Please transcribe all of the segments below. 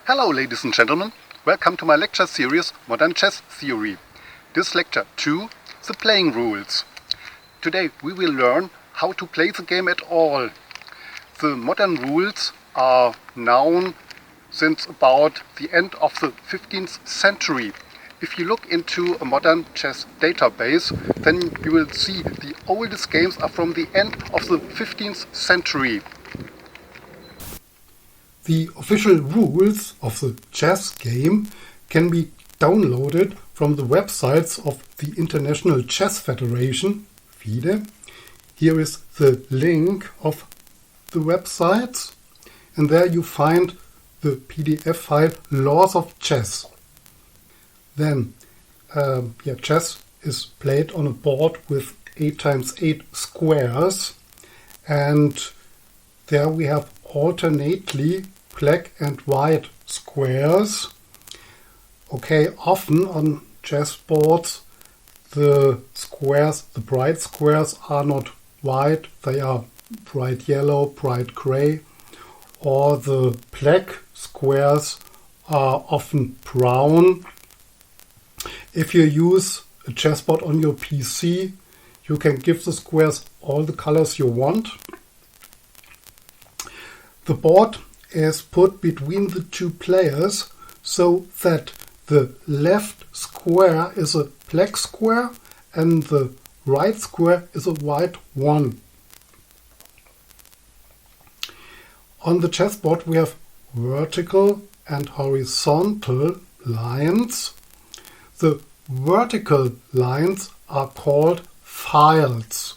Hello ladies and gentlemen, welcome to my lecture series Modern Chess Theory. This lecture 2, the playing rules. Today we will learn how to play the game at all. The modern rules are known since about the end of the 15th century. If you look into a modern chess database, then you will see the oldest games are from the end of the 15th century. The official rules of the chess game can be downloaded from the websites of the International Chess Federation, FIDE. Here is the link of the website, and there you find the PDF file Laws of Chess. Then, chess is played on a board with 8x8 squares, and there we have alternately black and white squares. Okay, often on chessboards the bright squares are not white, they are bright yellow, bright gray, or the black squares are often brown. If you use a chessboard on your PC, you can give the squares all the colors you want. The board is put between the two players so that the left square is a black square and the right square is a white one. On the chessboard we have vertical and horizontal lines. The vertical lines are called files.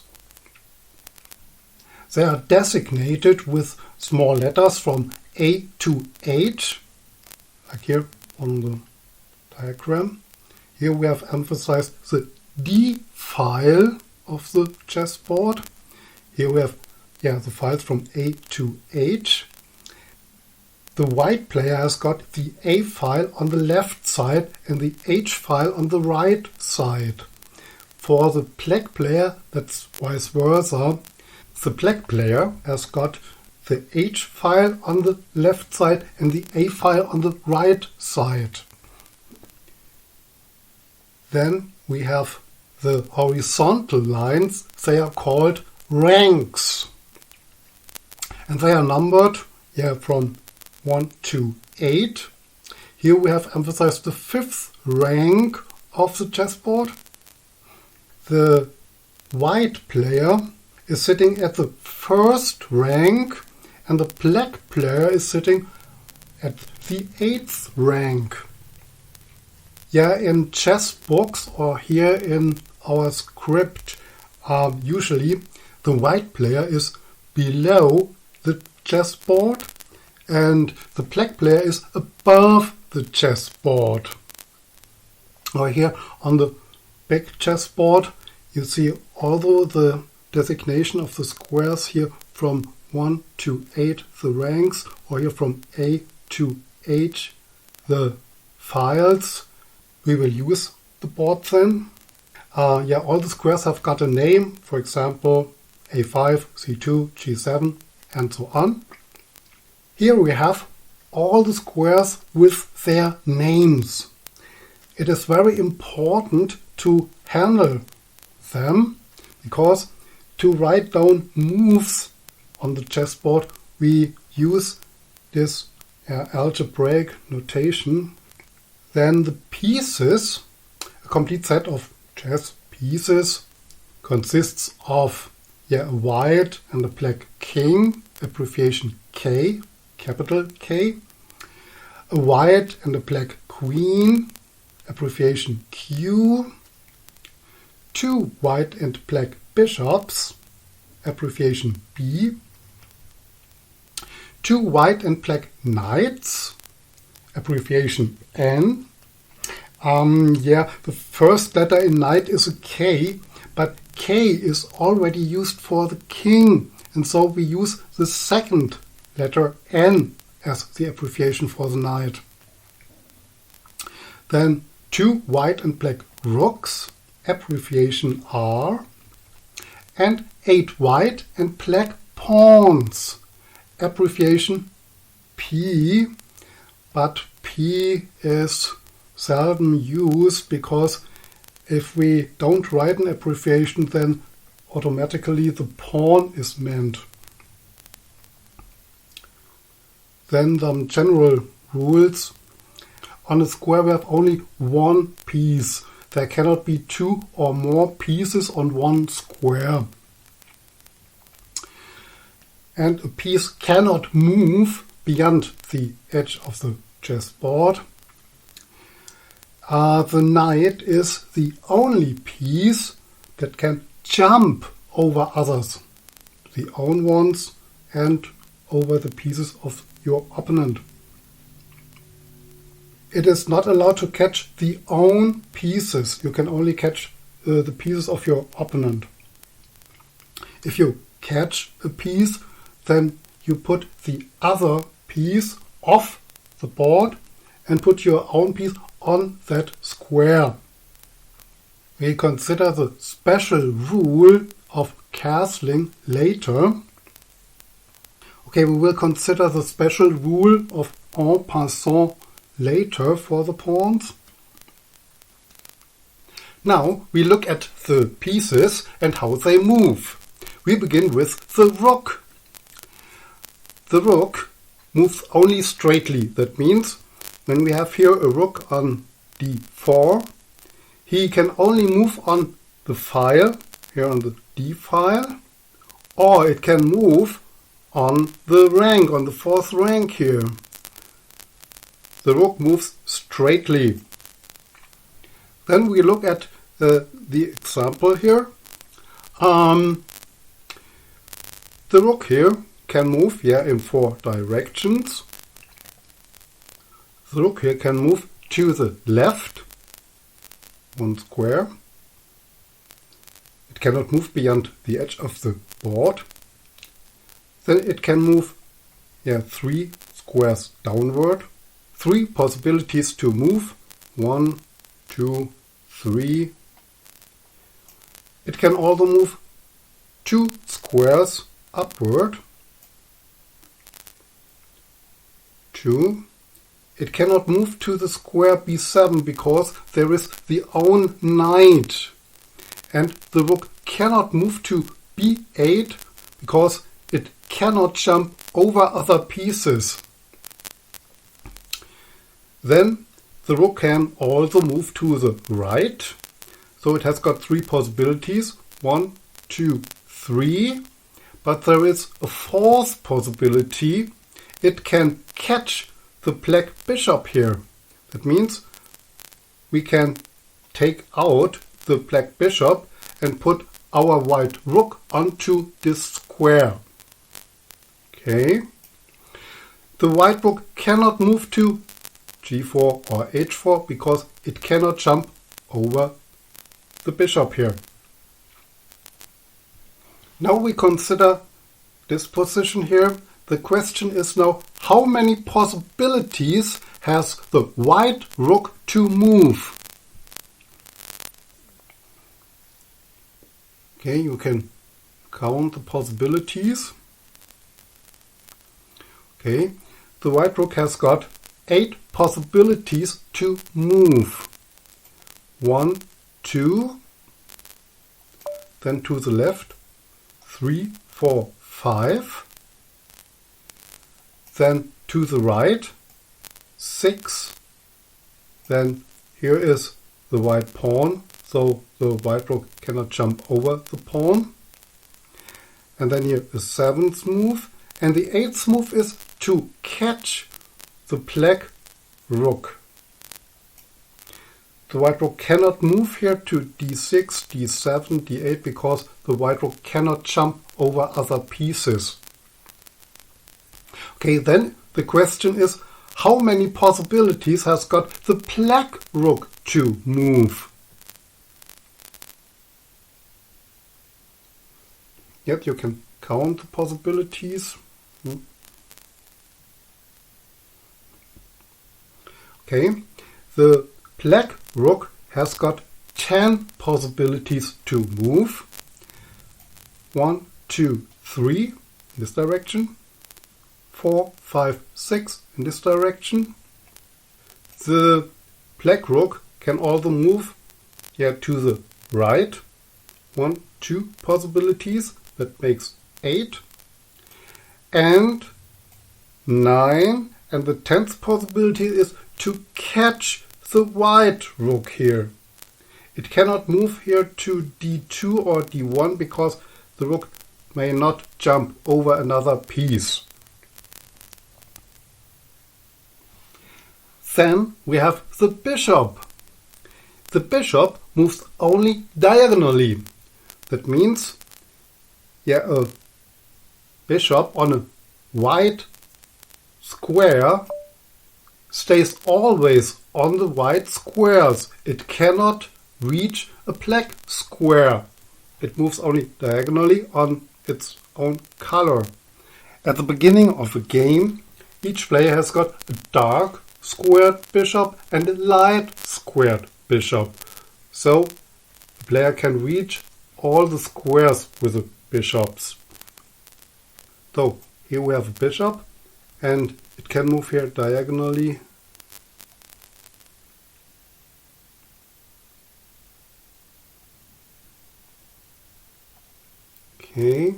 They are designated with small letters from A to H, like here on the diagram. Here we have emphasized the D file of the chessboard. Here we have the files from A to H. The white player has got the A file on the left side and the H file on the right side. For the black player, that's vice versa. The black player has got the H file on the left side and the A file on the right side. Then we have the horizontal lines. They are called ranks. And they are numbered from 1 to 8. Here we have emphasized the 5th rank of the chessboard. The white player is sitting at the 1st rank and the black player is sitting at the 8th rank. In chess books or here in our script, usually the white player is below the chessboard and the black player is above the chessboard. Or here on the big chessboard you see, although the designation of the squares here from 1 to 8 the ranks, or here from A to H the files, we will use the board then. All the squares have got a name, for example A5, C2, G7 and so on. Here we have all the squares with their names. It is very important to handle them, because to write down moves on the chessboard we use this algebraic notation. Then the pieces, a complete set of chess pieces, consists of a white and a black king, abbreviation K, capital K, a white and a black queen, abbreviation Q, 2 white and black bishops, abbreviation B, 2 white and black knights, abbreviation N. The first letter in knight is a K, but K is already used for the king, and so we use the second letter N as the abbreviation for the knight. Then 2 white and black rooks, abbreviation R, and 8 white and black pawns, abbreviation P, but P is seldom used because if we don't write an abbreviation, then automatically the pawn is meant. Then some general rules. On a square we have only one piece. There cannot be two or more pieces on one square. And a piece cannot move beyond the edge of the chessboard. The knight is the only piece that can jump over others, the own ones and over the pieces of your opponent. It is not allowed to catch the own pieces. You can only catch the pieces of your opponent. If you catch a piece, then you put the other piece off the board and put your own piece on that square. We consider the special rule of castling later. Okay, we will consider the special rule of en passant later for the pawns. Now we look at the pieces and how they move. We begin with the rook. The rook moves only straightly. That means when we have here a rook on d4, he can only move on the file, here on the d file, or it can move on the rank, on the fourth rank here. The rook moves straightly. Then we look at the example here. The rook here can move in 4 directions. The rook here can move to the left, 1 square. It cannot move beyond the edge of the board. Then it can move 3 squares downward. 3 possibilities to move. 1, 2, 3. It can also move 2 squares upward. 2. It cannot move to the square b7 because there is the own knight. And the rook cannot move to b8 because it cannot jump over other pieces. Then the rook can also move to the right. So it has got 3 possibilities. 1, 2, 3. But there is a 4th possibility. It can catch the black bishop here. That means we can take out the black bishop and put our white rook onto this square. Okay. The white rook cannot move to g4 or h4 because it cannot jump over the bishop here. Now we consider this position here. The question is now, how many possibilities has the white rook to move? Okay, you can count the possibilities. Okay, the white rook has got 8 possibilities to move. 1, 2, then to the left, 3, 4, 5, then to the right, 6, then here is the white pawn, so the white rook cannot jump over the pawn. And then here the 7th move, and the 8th move is to catch the black rook. The white rook cannot move here to d6, d7, d8 because the white rook cannot jump over other pieces. Okay, then the question is, how many possibilities has got the black rook to move? Yet you can count the possibilities. Okay, the black rook has got 10 possibilities to move. 1, 2, 3 in this direction. 4, 5, 6 in this direction. The black rook can also move to the right. 1, 2 possibilities. That makes 8. And 9. And the 10th possibility is to catch the white rook here. It cannot move here to d2 or d1 because the rook may not jump over another piece. Then we have the bishop. The bishop moves only diagonally. That means a bishop on a white square stays always on the white squares. It cannot reach a black square. It moves only diagonally on its own color. At the beginning of the game, each player has got a dark squared bishop and a light squared bishop. So the player can reach all the squares with the bishops. So here we have a bishop and it can move here diagonally. Okay,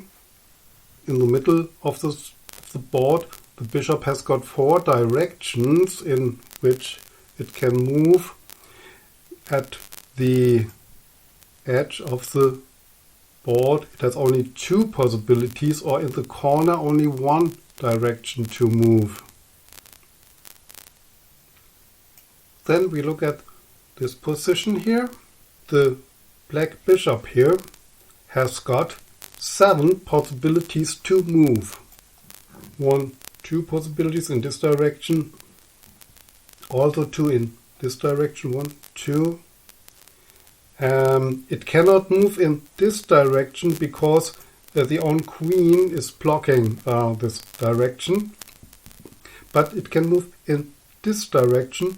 in the middle of the board, the bishop has got 4 directions in which it can move. At the edge of the board, it has only 2 possibilities, or in the corner, only 1 direction to move. Then we look at this position here. The black bishop here has got 7 possibilities to move. 1, 2 possibilities in this direction, also 2 in this direction, 1, 2. It cannot move in this direction because the own queen is blocking this direction, but it can move in this direction,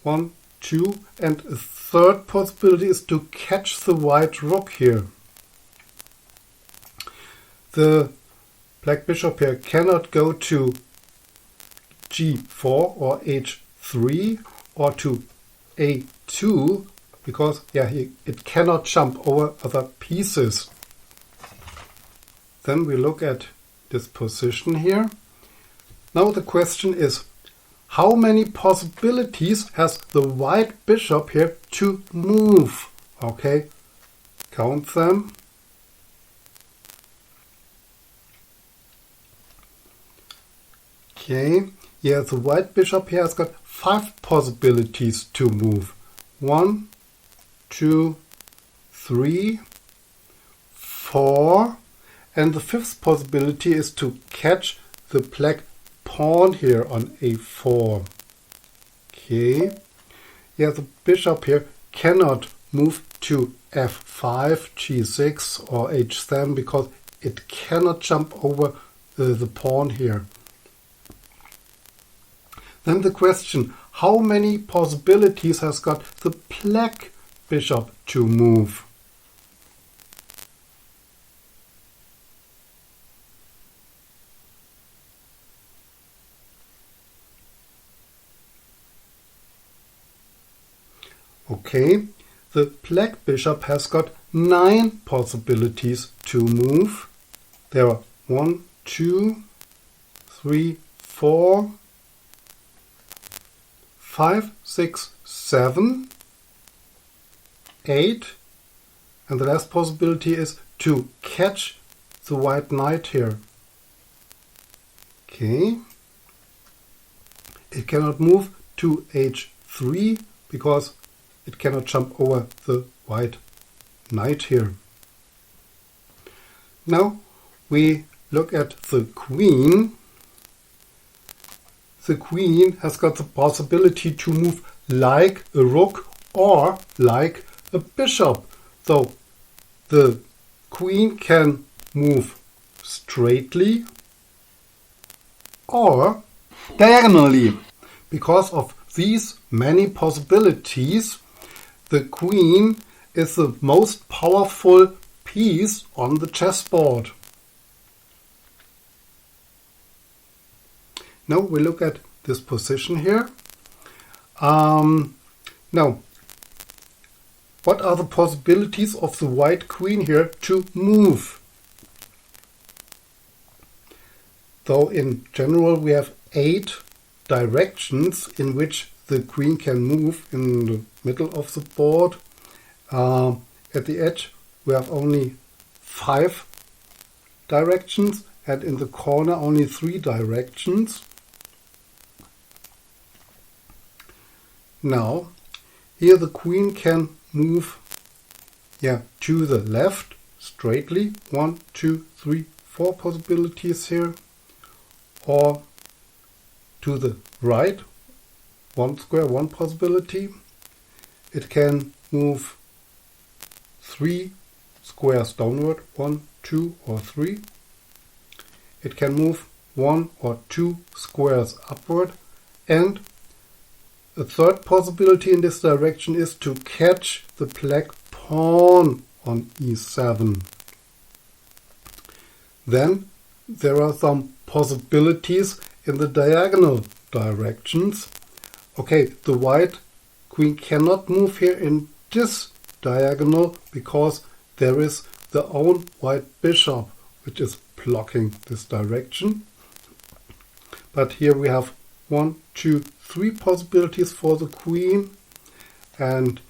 1, 2, and a third possibility is to catch the white rook here. The black bishop here cannot go to g4 or h3 or to a2 because it cannot jump over other pieces. Then we look at this position here. Now the question is, how many possibilities has the white bishop here to move? Okay, count them. Okay, the white bishop here has got 5 possibilities to move. 1, 2, 3, 4, and the 5th possibility is to catch the black pawn here on a4. Okay, the bishop here cannot move to f5, g6 or h7 because it cannot jump over the pawn here. Then the question, how many possibilities has got the black bishop to move? Okay, the black bishop has got 9 possibilities to move. There are 1, 2, 3, 4, 5, 6, 7, 8, and the last possibility is to catch the white knight here. Okay, it cannot move to h3 because it cannot jump over the white knight here. Now we look at the queen. The queen has got the possibility to move like a rook or like a bishop. So the queen can move straightly or diagonally. Because of these many possibilities, the queen is the most powerful piece on the chessboard. Now we look at this position here. Now, what are the possibilities of the white queen here to move? So in general we have 8 directions in which the queen can move in the middle of the board. At the edge we have only 5 directions and in the corner only 3 directions. Now here the queen can move to the left straightly, 1, 2, 3, 4 possibilities here, or to the right, 1 square, 1 possibility. It can move 3 squares downward, 1, 2 or 3. It can move 1 or 2 squares upward, and a third possibility in this direction is to catch the black pawn on e7. Then there are some possibilities in the diagonal directions. Okay, the white queen cannot move here in this diagonal because there is the own white bishop which is blocking this direction. But here we have 1, 2, 3 possibilities for the queen, and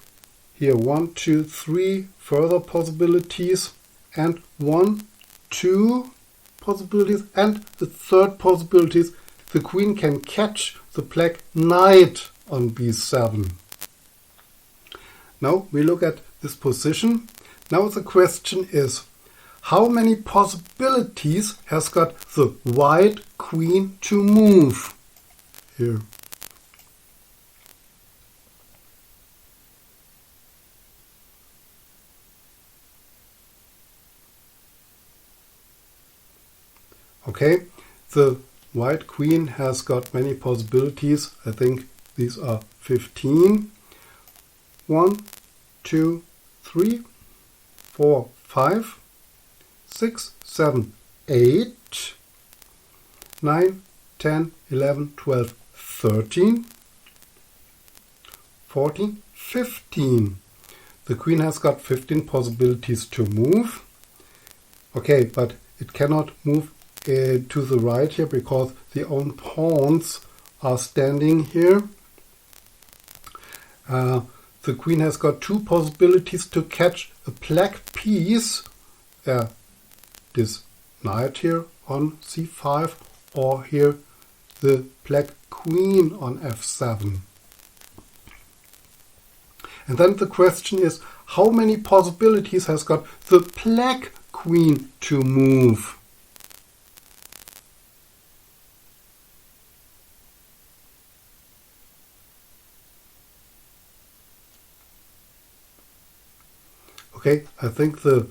here 1, 2, 3 further possibilities, and 1, 2 possibilities, and the third possibility is the queen can catch the black knight on b7. Now we look at this position. Now the question is, how many possibilities has got the white queen to move here? Okay, the white queen has got many possibilities. I think these are 15. 1, 2, 3, 4, 5, 6, 7, 8, 9, 10, 11, 12, 13, 14, 15. The queen has got 15 possibilities to move. Okay, but it cannot move to the right here because the own pawns are standing here. The queen has got 2 possibilities to catch a black piece. This knight here on c5, or here the black queen on f7. And then the question is, how many possibilities has got the black queen to move? Okay, I think the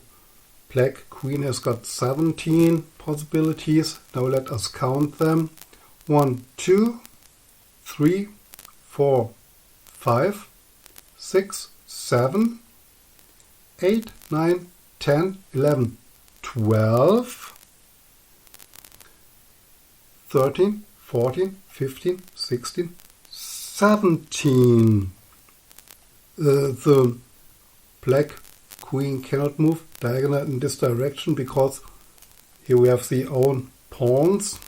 black queen has got 17 possibilities. Now let us count them. 1, 2, 3, 4, 5, 6, 7, 8, 9, 10, 11, 12, 13, 14, 15, 16, 17. The black queen cannot move diagonal in this direction because here we have the own pawns,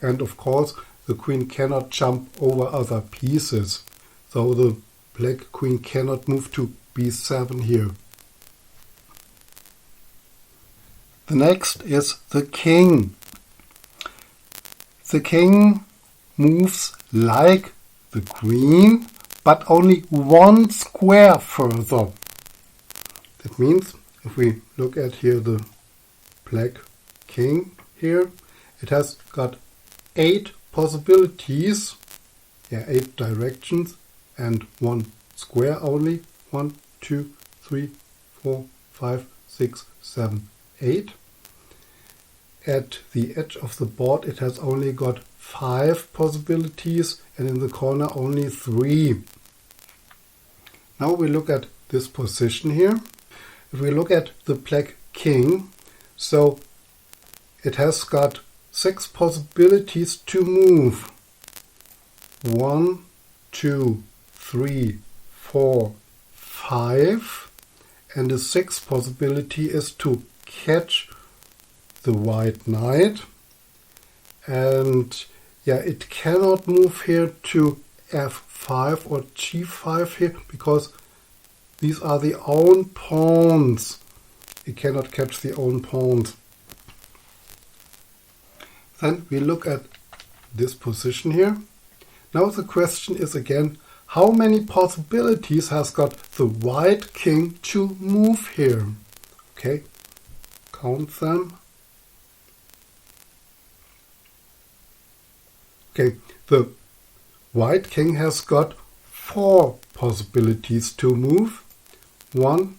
and of course the queen cannot jump over other pieces, so the black queen cannot move to b7 here. The next is the king. The king moves like the queen, but only 1 square further. That means if we look at here the black king here, it has got 8 possibilities, 8 directions, and 1 square only. 1, 2, 3, 4, 5, 6, 7, 8. At the edge of the board it has only got 5 possibilities, and in the corner only 3. Now we look at this position here. If we look at the black king, so it has got 6 possibilities to move. 1, 2, 3, 4, 5. And the sixth possibility is to catch the white knight. And yeah, it cannot move here to f5 or g5 here because these are the own pawns. It cannot catch the own pawns. Then we look at this position here. Now the question is again, how many possibilities has got the white king to move here? Okay, count them. Okay, the white king has got 4 possibilities to move. 1,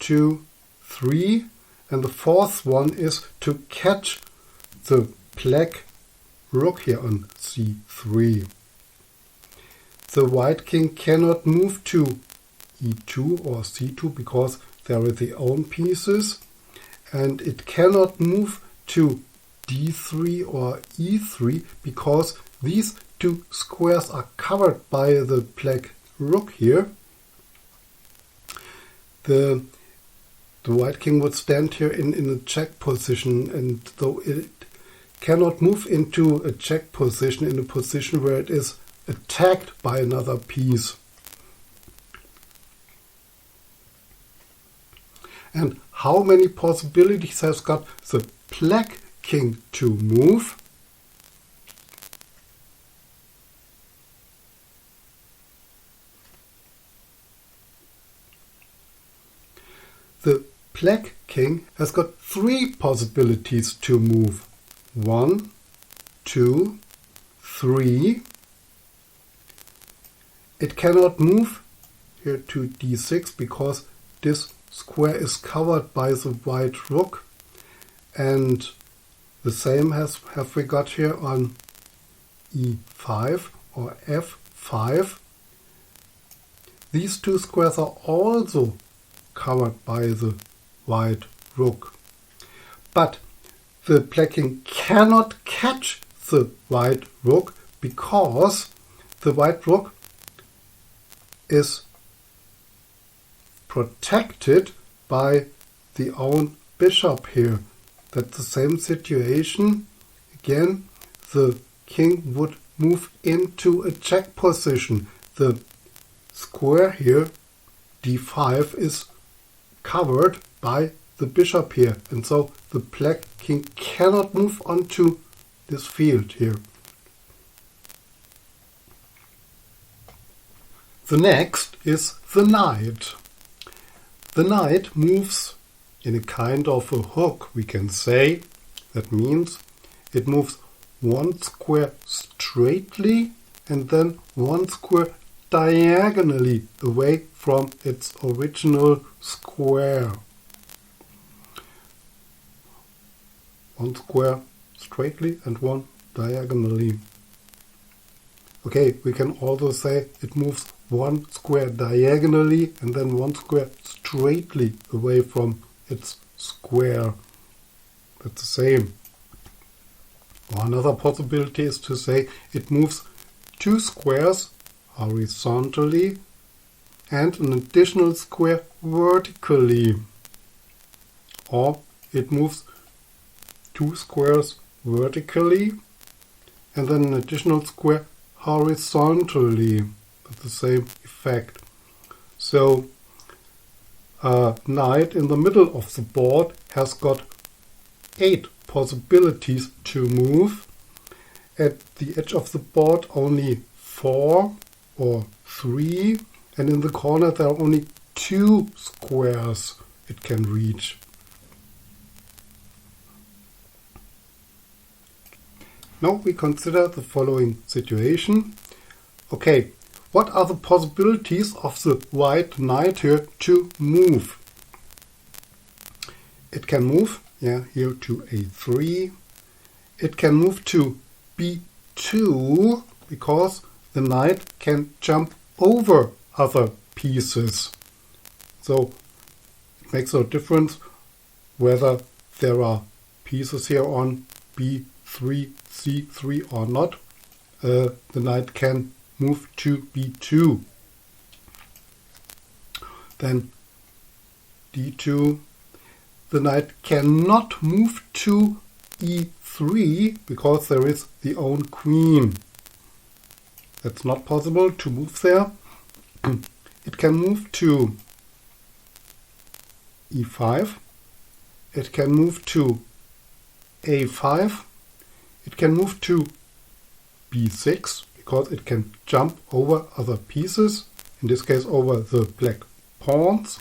2, 3, and the fourth one is to catch the black rook here on c3. The white king cannot move to e2 or c2 because there are the own pieces, and it cannot move to d3 or e3 because these two squares are covered by the black rook here. The white king would stand here in a check position, and though it cannot move into a check position in a position where it is attacked by another piece. And how many possibilities has got the black king to move? The black king has got 3 possibilities to move. 1, 2, 3. It cannot move here to d6 because this square is covered by the white rook, and the same have we got here on e5 or f5. These two squares are also covered by the white rook. But the black king cannot catch the white rook because the white rook is protected by the own bishop here. That's the same situation. Again, the king would move into a check position. The square here, d5, is covered by the bishop here, and so the black king cannot move onto this field here. The next is the knight. The knight moves in a kind of a hook, we can say. That means it moves one square straightly and then one square diagonally away from its original square. One square straightly and one diagonally. Okay, we can also say it moves one square diagonally and then one square straightly away from its square. That's the same. Or another possibility is to say it moves 2 squares horizontally and an additional square vertically. Or it moves 2 squares vertically and then an additional square horizontally. That's the same effect. So knight in the middle of the board has got 8 possibilities to move. At the edge of the board only 4 or 3, and in the corner there are only 2 squares it can reach. Now we consider the following situation. Okay, what are the possibilities of the white knight here to move? It can move here to a3. It can move to b2 because the knight can jump over other pieces. So it makes no difference whether there are pieces here on b3, c3 or not. The knight can move to b2. Then d2. The knight cannot move to e3 because there is the own queen. That's not possible to move there. It can move to e5. It can move to a5. It can move to b6 because it can jump over other pieces, in this case over the black pawns.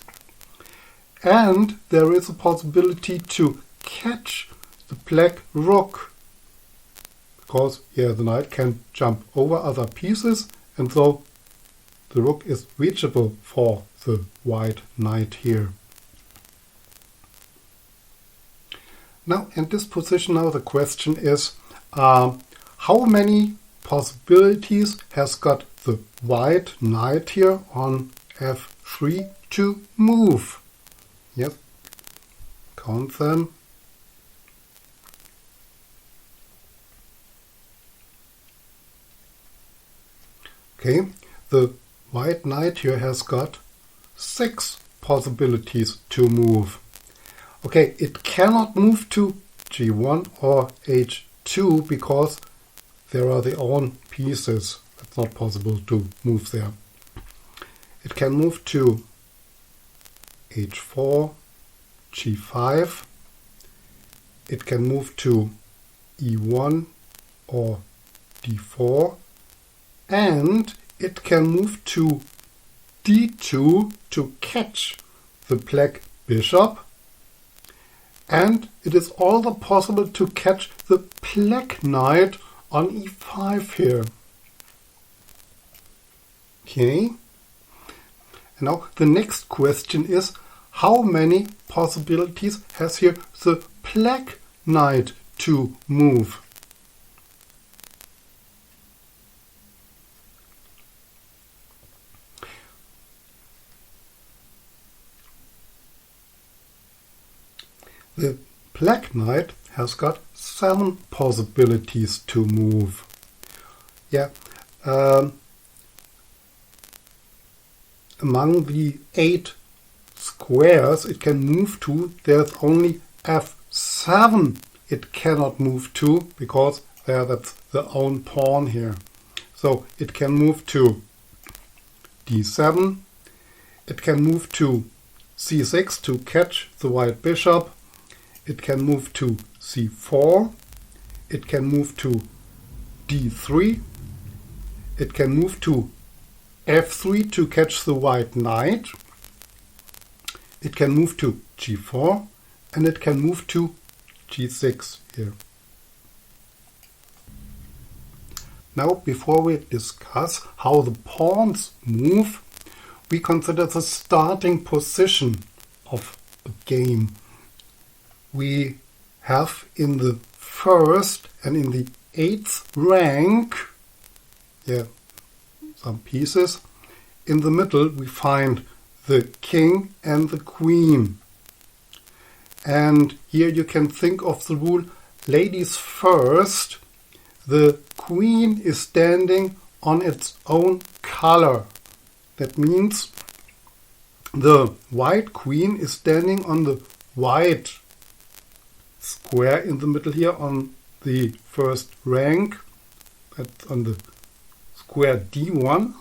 And there is a possibility to catch the black rook, because here the knight can jump over other pieces, and so the rook is reachable for the white knight here. Now in this position now the question is how many possibilities has got the white knight here on f3 to move? Yes, count them. Okay, the white knight here has got 6 possibilities to move. Okay, it cannot move to g1 or h2 because there are the own pieces. It's not possible to move there. It can move to h4, g5. It can move to e1 or d4. And it can move to d2 to catch the black bishop. And it is also possible to catch the black knight on e5 here. Okay. And now the next question is, how many possibilities has here the black knight to move? The black knight has got 7 possibilities to move. Yeah, among the 8 squares it can move to, there's only f7 it cannot move to, because that's the own pawn here. So it can move to d7, it can move to c6 to catch the white bishop, it can move to c4, it can move to d3, it can move to f3 to catch the white knight, it can move to g4, and it can move to g6 here. Now, before we discuss how the pawns move, we consider the starting position of a game. We have in the 1st and in the 8th rank, some pieces. In the middle we find the king and the queen. And here you can think of the rule, ladies first. The queen is standing on its own color. That means the white queen is standing on the white square in the middle here on the 1st rank. That's on the square d1.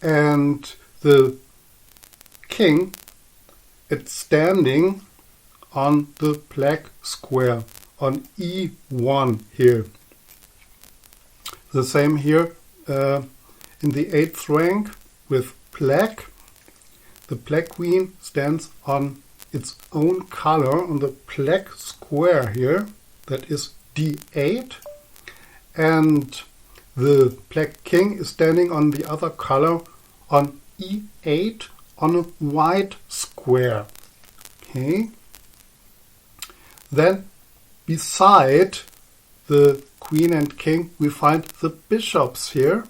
And the king, it's standing on the black square on e1 here. The same here in the 8th rank with black. The black queen stands on its own color on the black square here, that is d8, and the black king is standing on the other color on e8 on a white square. Okay. Then beside the queen and king we find the bishops here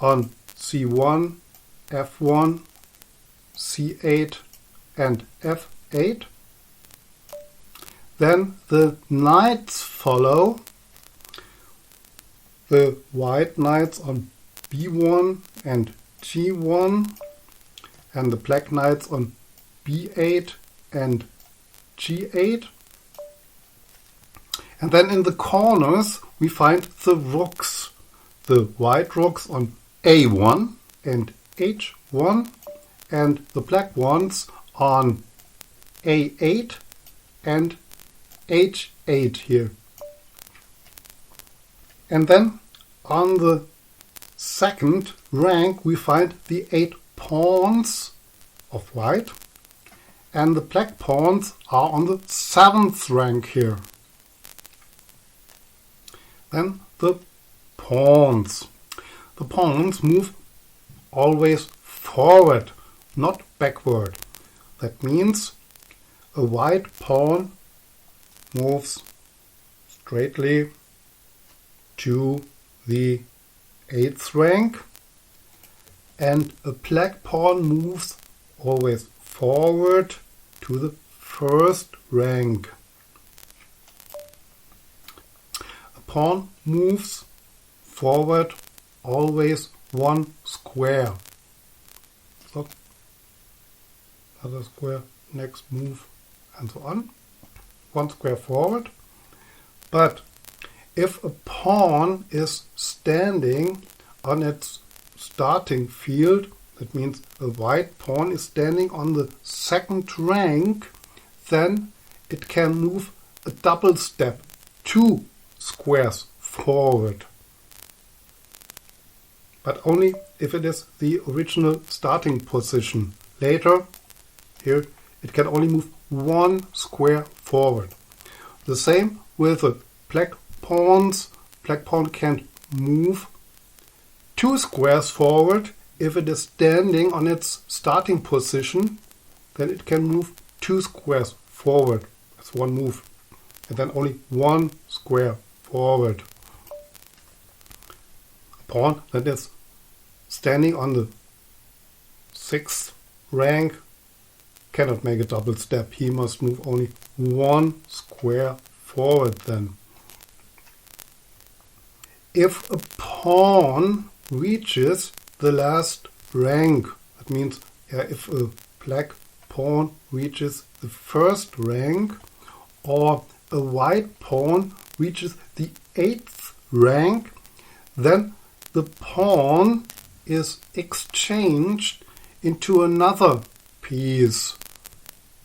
on c1, f1, c8 and f8. Then the knights follow the white knights on b1 and g1, and the black knights on b8 and g8. And then in the corners we find the rooks. The white rooks on a1 and h1, and the black ones on a8 and h8 here. And then on the second rank we find the 8 pawns of white, and the black pawns are on the 7th rank here. Then the pawns. The pawns move always forward, not backward. That means a white pawn moves straightly to the 8th rank, and a black pawn moves always forward to the 1st rank. A pawn moves forward always 1 square. So, another square, next move, and so on. 1 square forward. But if a pawn is standing on its starting field, that means a white pawn is standing on the 2nd rank, then it can move a double step 2 squares forward. But only if it is the original starting position. Later, here, it can only move 1 square forward. The same with the black pawns. Black pawn can move 2 squares forward. If it is standing on its starting position, then it can move 2 squares forward. That's one move. And then only 1 square forward. A pawn that is standing on the 6th rank cannot make a double step. He must move only 1 square forward then. If a pawn reaches the last rank, that means if a black pawn reaches the 1st rank, or a white pawn reaches the 8th rank, then the pawn is exchanged into another piece.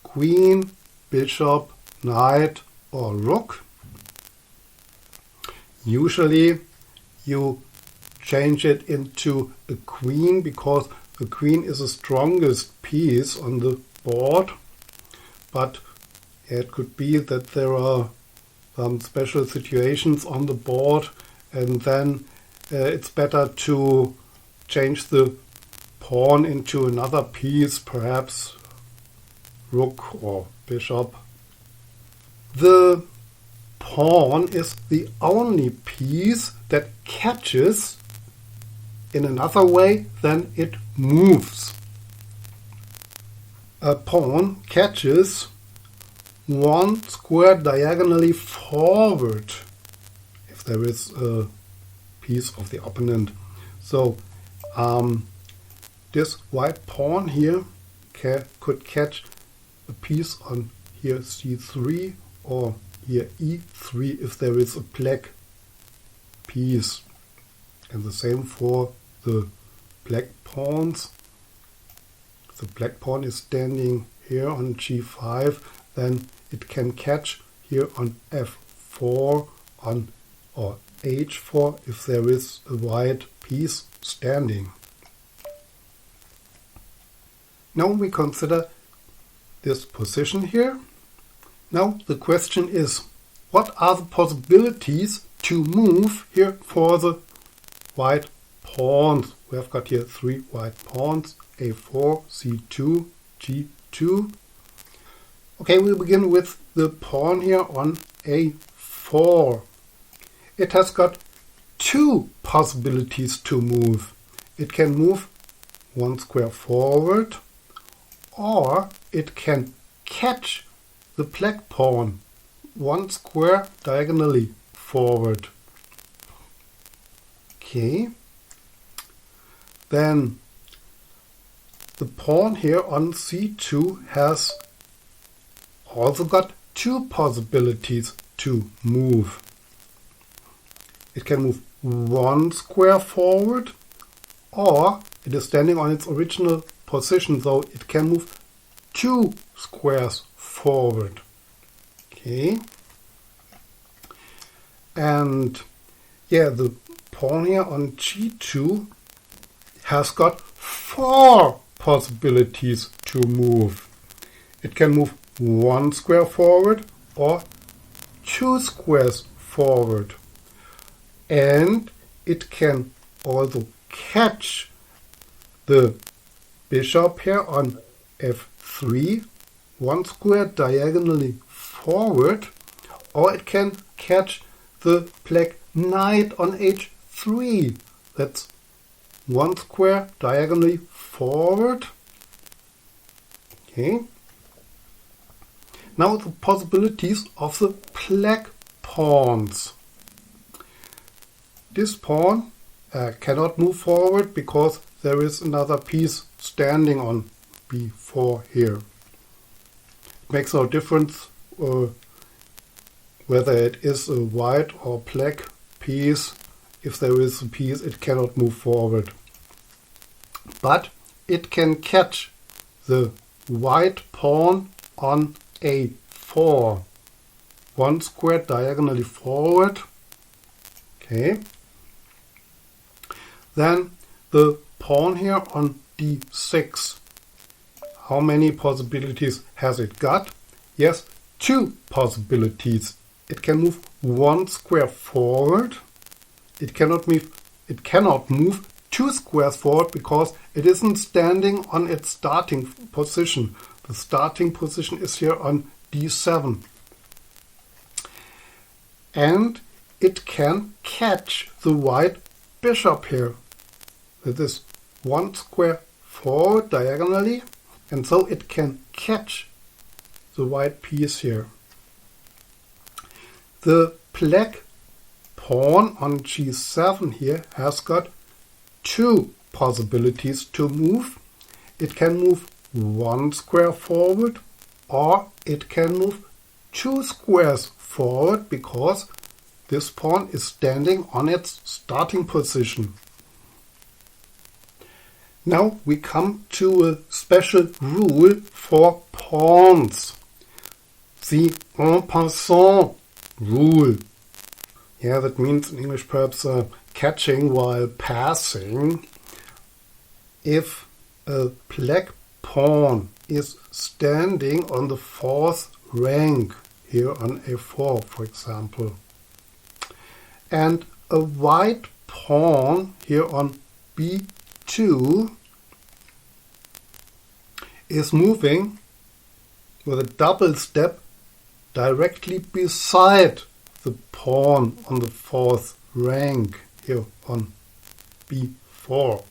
Queen, bishop, knight, or rook. Usually you change it into a queen because the queen is the strongest piece on the board. But it could be that there are some special situations on the board, and then it's better to change the pawn into another piece, perhaps rook or bishop. The pawn is the only piece that catches in another way than it moves. A pawn catches 1 square diagonally forward if there is a piece of the opponent. So this white pawn here could catch a piece on here c3 or here e3 if there is a black piece. And the same for the black pawns. If the black pawn is standing here on g5, then it can catch here on f4 or h4 if there is a white piece standing. Now we consider this position here. Now the question is, what are the possibilities to move here for the white pawns? We have got here 3 white pawns, a4, c2, g2. Okay, we begin with the pawn here on a4. It has got 2 possibilities to move. It can move 1 square forward, or it can catch the black pawn 1 square diagonally forward. Okay. Then the pawn here on c2 has also got two possibilities to move. It can move one square forward, or it is standing on its original position, so it can move two squares forward. Okay. And yeah, the pawn here on g2 has got four possibilities to move. It can move one square forward or two squares forward. And it can also catch the bishop here on f3, one square diagonally forward, or it can catch the black knight on h3. That's one square diagonally forward. Okay. Now the possibilities of the black pawns. This pawn cannot move forward because there is another piece standing on b4 here. It makes no difference whether it is a white or black piece. If there is a piece, it cannot move forward. But it can catch the white pawn on a4. One square diagonally forward. Okay. Then the pawn here on d6. How many possibilities has it got? Yes, two possibilities. It can move one square forward. It cannot move two squares forward because it isn't standing on its starting position. The starting position is here on d7. And it can catch the white bishop here. That is one square forward diagonally, and so it can catch the white piece here. The black pawn on g7 here has got two possibilities to move. It can move one square forward, or it can move two squares forward because this pawn is standing on its starting position. Now we come to a special rule for pawns. The en passant rule. Yeah, that means in English perhaps catching while passing. If a black pawn is standing on the fourth rank, here on a4 for example, and a white pawn here on b2 is moving with a double step directly beside the pawn on the fourth rank here on b4,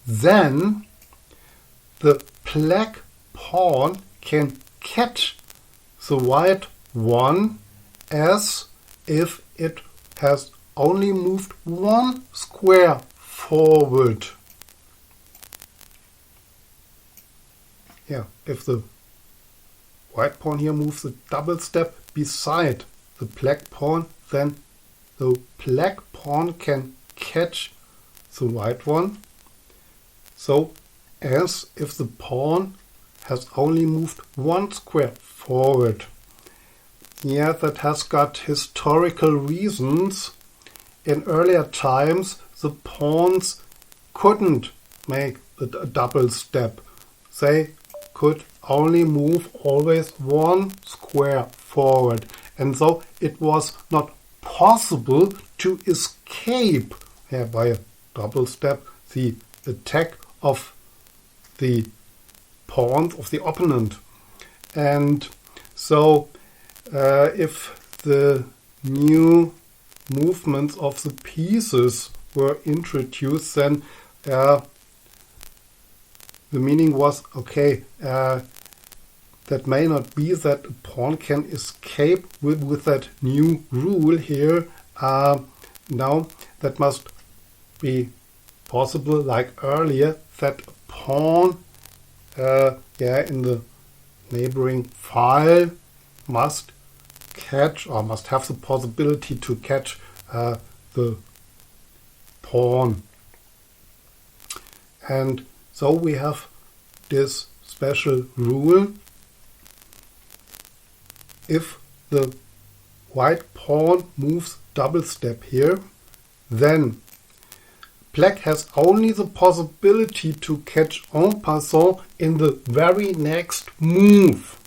then the black pawn can catch the white one as if it has only moved one square forward. Yeah, if the white pawn here moves a double step beside the black pawn, then the black pawn can catch the white one, so as if the pawn has only moved one square forward. Yeah, that has got historical reasons. In earlier times, the pawns couldn't make a double step. They could only move always one square forward, and so it was not possible to escape by a double step the attack of the pawns of the opponent. And so if the new movements of the pieces were introduced, then the meaning was, okay, that may not be that a pawn can escape with that new rule here. Now that must be possible, like earlier, that a pawn in the neighboring file must catch or must have the possibility to catch the pawn. And so we have this special rule. If the white pawn moves double step here, then black has only the possibility to catch en passant in the very next move.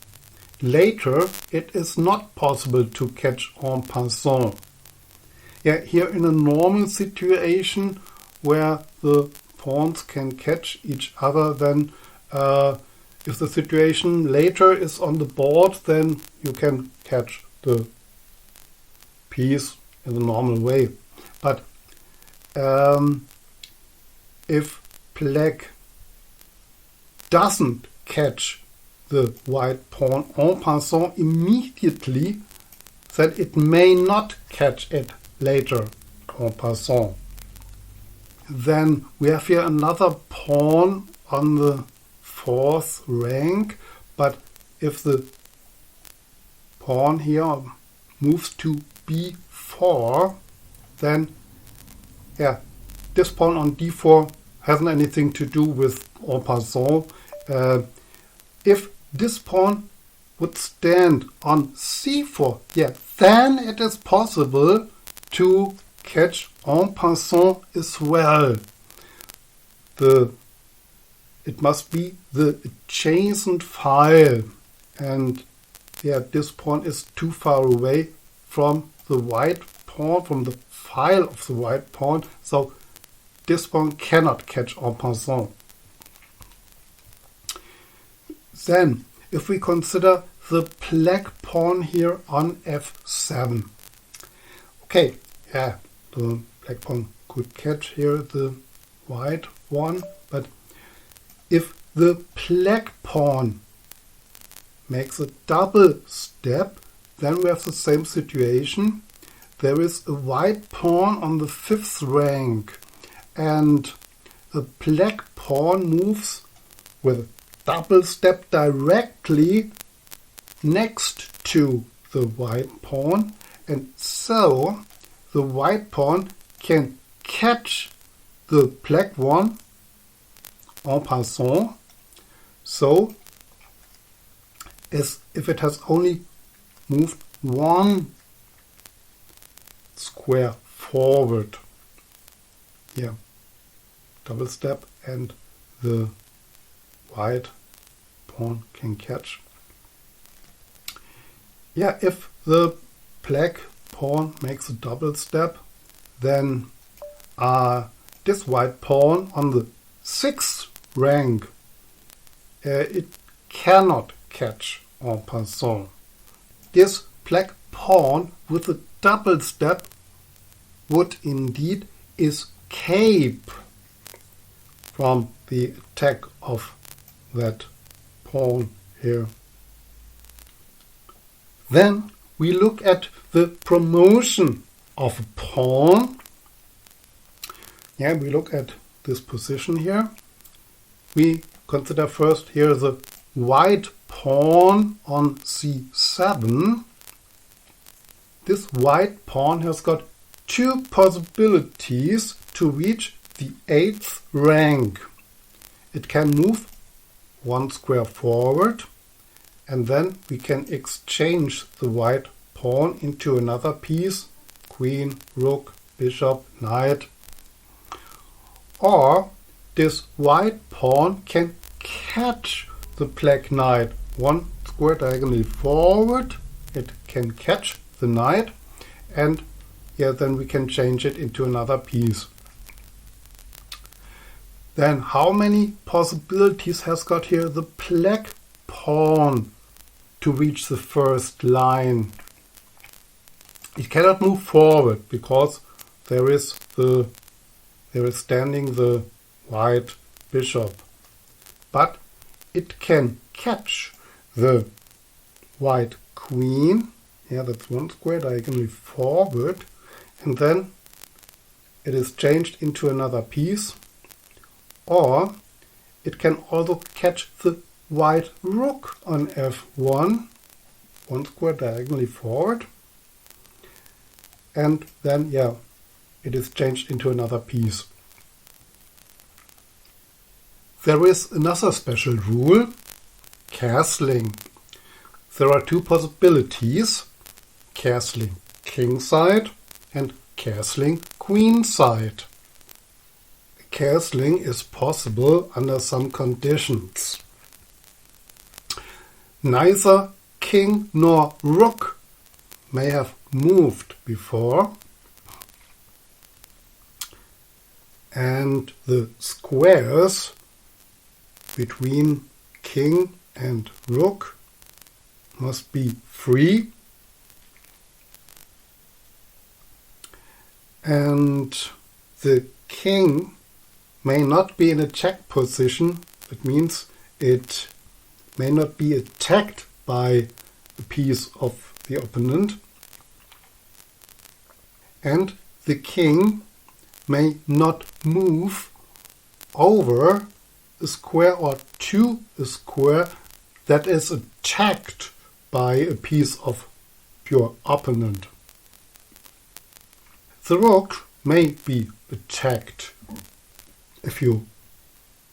Later, it is not possible to catch en passant. Here in a normal situation where the pawns can catch each other, then if the situation later is on the board, then you can catch the piece in the normal way. But if black doesn't catch the white pawn en passant immediately, then it may not catch it later en passant. Then we have here another pawn on the 4th rank, but if the pawn here moves to b4, then this pawn on d4 hasn't anything to do with en passant. If this pawn would stand on c4, then it is possible to catch en passant as well. It must be the adjacent file, and this pawn is too far away from the white pawn, from the file of the white pawn, so this pawn cannot catch en passant. Then, if we consider the black pawn here on f7. Okay, the black pawn could catch here the white one, but if the black pawn makes a double step, then we have the same situation. There is a white pawn on the 5th rank, and the black pawn moves with a double step directly next to the white pawn, and so the white pawn can catch the black one en passant, so as if it has only moved one square forward. Double step, and the white pawn can catch. If the black pawn makes a double step, then this white pawn on the 6th rank, it cannot catch en passant. This black pawn with a double step would indeed escape from the attack of that pawn here. Then we look at the promotion of a pawn. We look at this position here. We consider first here the white pawn on c7. This white pawn has got two possibilities to reach the 8th rank. It can move one square forward, and then we can exchange the white pawn into another piece, queen, rook, bishop, knight. Or this white pawn can catch the black knight one square diagonally forward. It can catch the knight, and then we can change it into another piece. Then how many possibilities has got here the black pawn to reach the first line? It cannot move forward because there is standing the white bishop. But it can catch the white queen. That's one square diagonally forward. And then it is changed into another piece, or it can also catch the white rook on f1, one square diagonally forward, and then, yeah, it is changed into another piece. There is another special rule, castling. There are two possibilities, castling kingside and castling queenside. Castling is possible under some conditions. Neither king nor rook may have moved before, and the squares between king and rook must be free, and the king may not be in a check position. It means it may not be attacked by a piece of the opponent, and the king may not move over a square or to a square that is attacked by a piece of your opponent. The rook may be attacked if you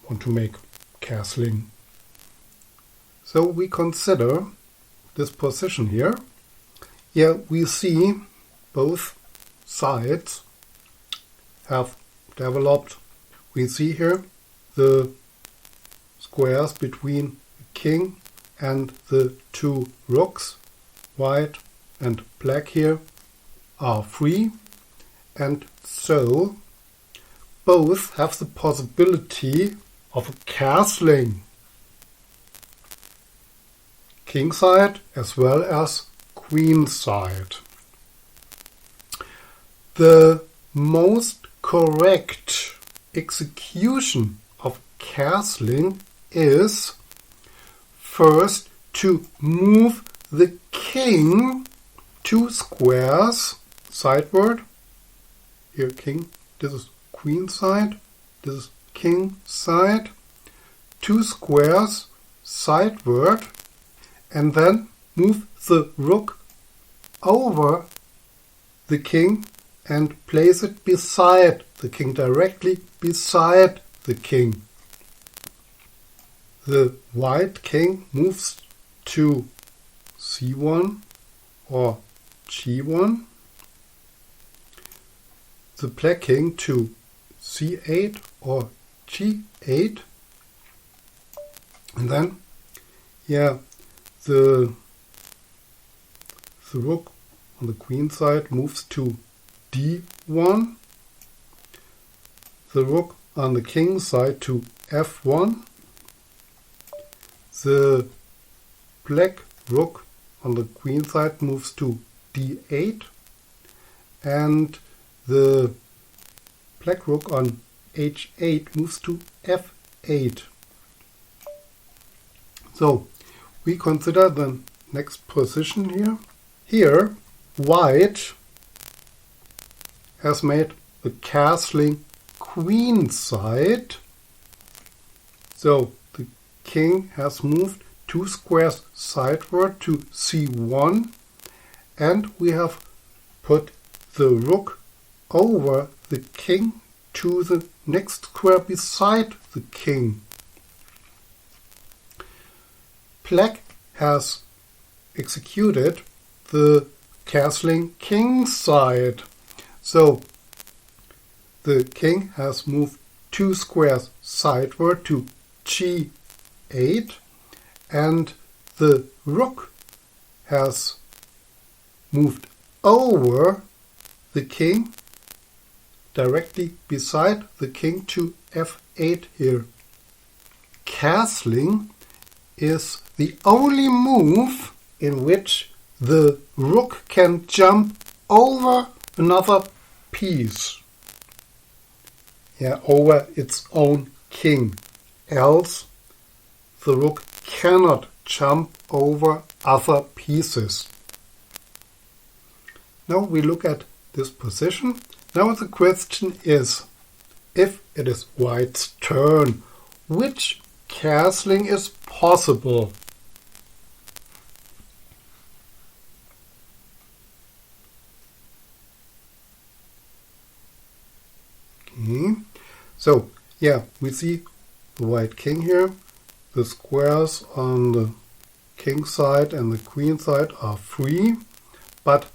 want to make castling. So we consider this position here. Here we see both sides have developed. We see here the squares between the king and the two rooks, white and black here, are free, and so both have the possibility of castling, kingside as well as queenside. The most correct execution of castling is first to move the king 2 squares sideward. Here king, this is queen side, this is king side, 2 squares sideward, and then move the rook over the king and place it beside the king, directly beside the king. The white king moves to c1 or g1, the black king to c8 or g8, and then, yeah, the rook on the queen side moves to d1, the rook on the king side to f1, the black rook on the queen side moves to d8, and the black rook on h8 moves to f8. So we consider the next position here. Here, white has made the castling queenside. So the king has moved 2 squares sideward to c1, and we have put the rook over the king to the next square beside the king. Black has executed the castling kingside. So the king has moved 2 squares sideward to g8, and the rook has moved over the king directly beside the king to f8 here. Castling is the only move in which the rook can jump over another piece, over its own king. Else the rook cannot jump over other pieces. Now we look at this position. Now the question is, if it is white's turn, which castling is possible? Okay. So, yeah, we see the white king here. The squares on the king side and the queen side are free, but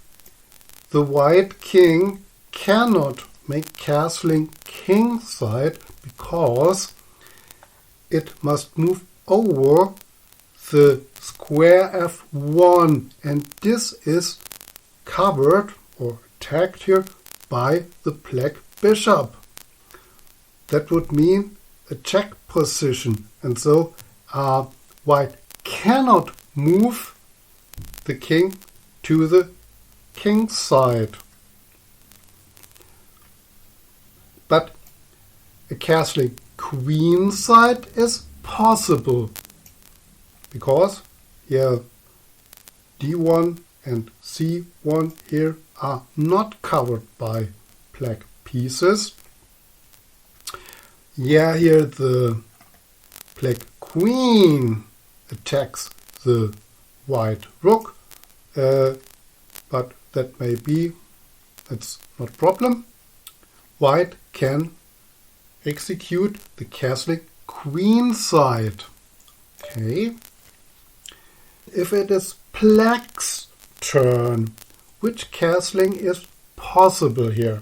the white king cannot make castling king side because it must move over the square f1, and this is covered or attacked here by the black bishop. That would mean a check position, and so white cannot move the king to the king side. But a castling queen side is possible because here d1 and c1 here are not covered by black pieces. Yeah, here the black queen attacks the white rook, but that may be, that's not a problem. White can execute the castling queen side. Okay. If it is black's turn, which castling is possible here?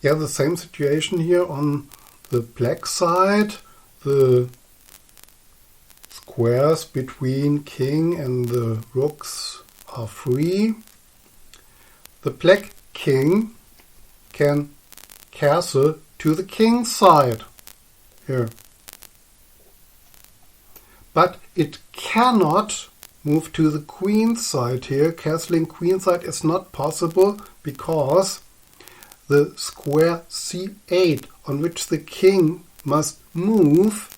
Yeah, the same situation here on the black side. The squares between king and the rooks are free. The black king can castle to the king side here. But it cannot move to the queen side here. Castling queen side is not possible because the square c8 on which the king must move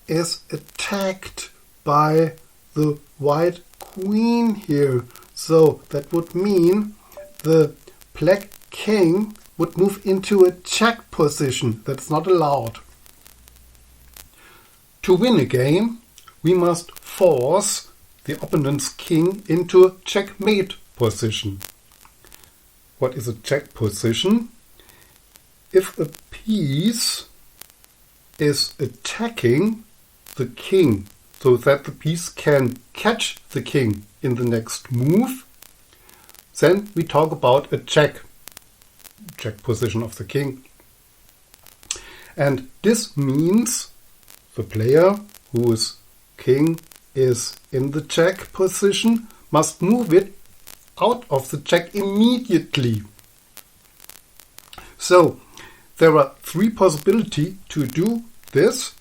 is attacked by the white queen here. So that would mean the black king would move into a check position. That's not allowed. To win a game, we must force the opponent's king into a checkmate position. What is a check position? If a piece is attacking the king so that the piece can catch the king in the next move, then we talk about a check position of the king. And this means the player whose king is in the check position must move it out of the check immediately. So there are three possibilities to do this.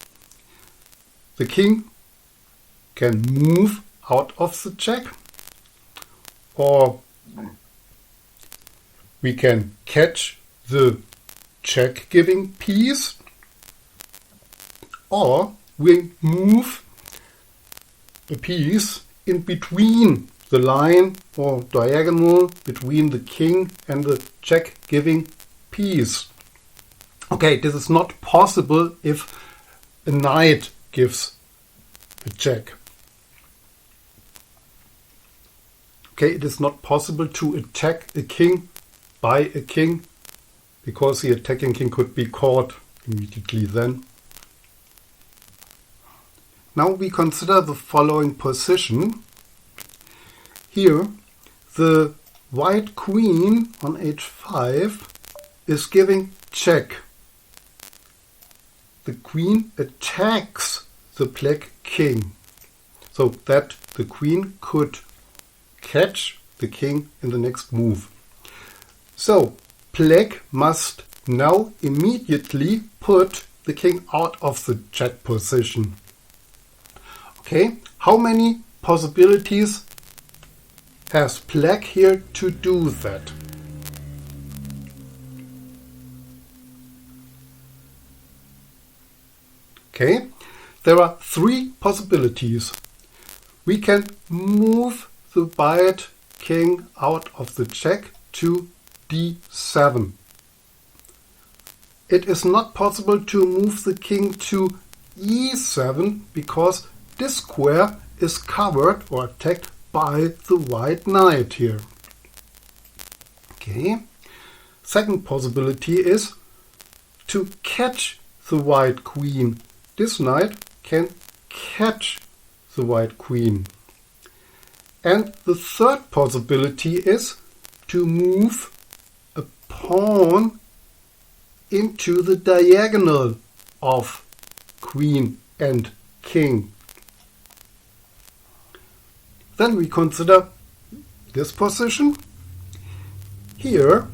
The king can move out of the check, or we can catch the check-giving piece, or we move a piece in between the line or diagonal between the king and the check-giving piece. Okay, this is not possible if a knight gives a check. Okay, it is not possible to attack a king by a king because the attacking king could be caught immediately then. Now we consider the following position. Here, the white queen on h5 is giving check. The queen attacks the black king so that the queen could catch the king in the next move. So black must now immediately put the king out of the check position. Okay, how many possibilities has black here to do that? Okay, there are three possibilities. We can move the byte king out of the check to d7. It is not possible to move the king to e7 because this square is covered or attacked by the white knight here. Okay. Second possibility is to catch the white queen. This knight can catch the white queen. And the third possibility is to move a pawn into the diagonal of queen and king. Then we consider this position. Here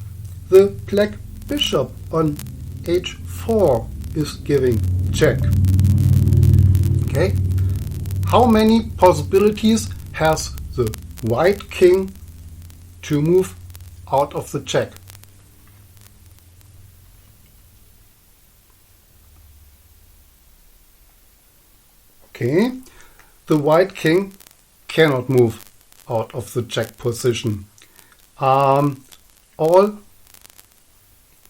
the black bishop on h4 is giving check. Okay. How many possibilities has the white king to move out of the check? Okay, the white king cannot move out of the check position. All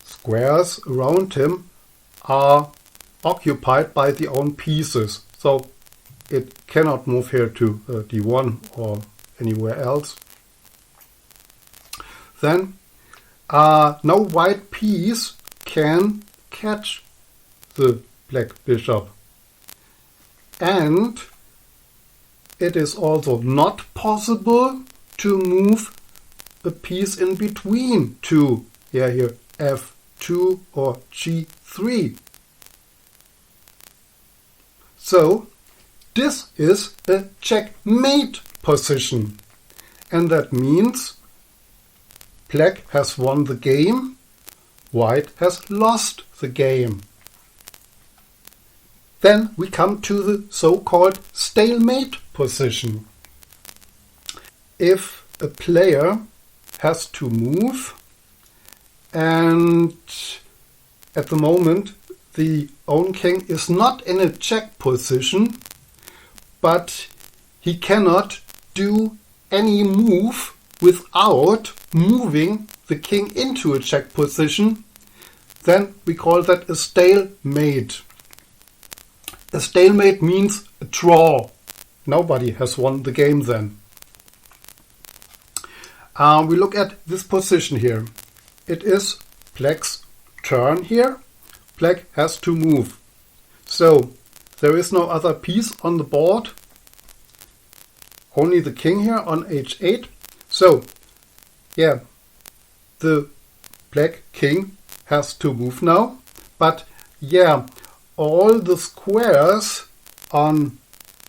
squares around him are occupied by their own pieces, so it cannot move here to d1 or anywhere else. Then no white piece can catch the black bishop. And it is also not possible to move a piece in between to here f2 or g3. So this is a checkmate position, and that means black has won the game, white has lost the game. Then we come to the so-called stalemate position. If a player has to move and at the moment the own king is not in a check position, but he cannot do any move without moving the king into a check position, then we call that a stalemate. A stalemate means a draw. Nobody has won the game then. We look at this position here. It is black's turn here. Black has to move. So there is no other piece on the board. Only the king here on h8. So yeah, the black king has to move now. But yeah, all the squares on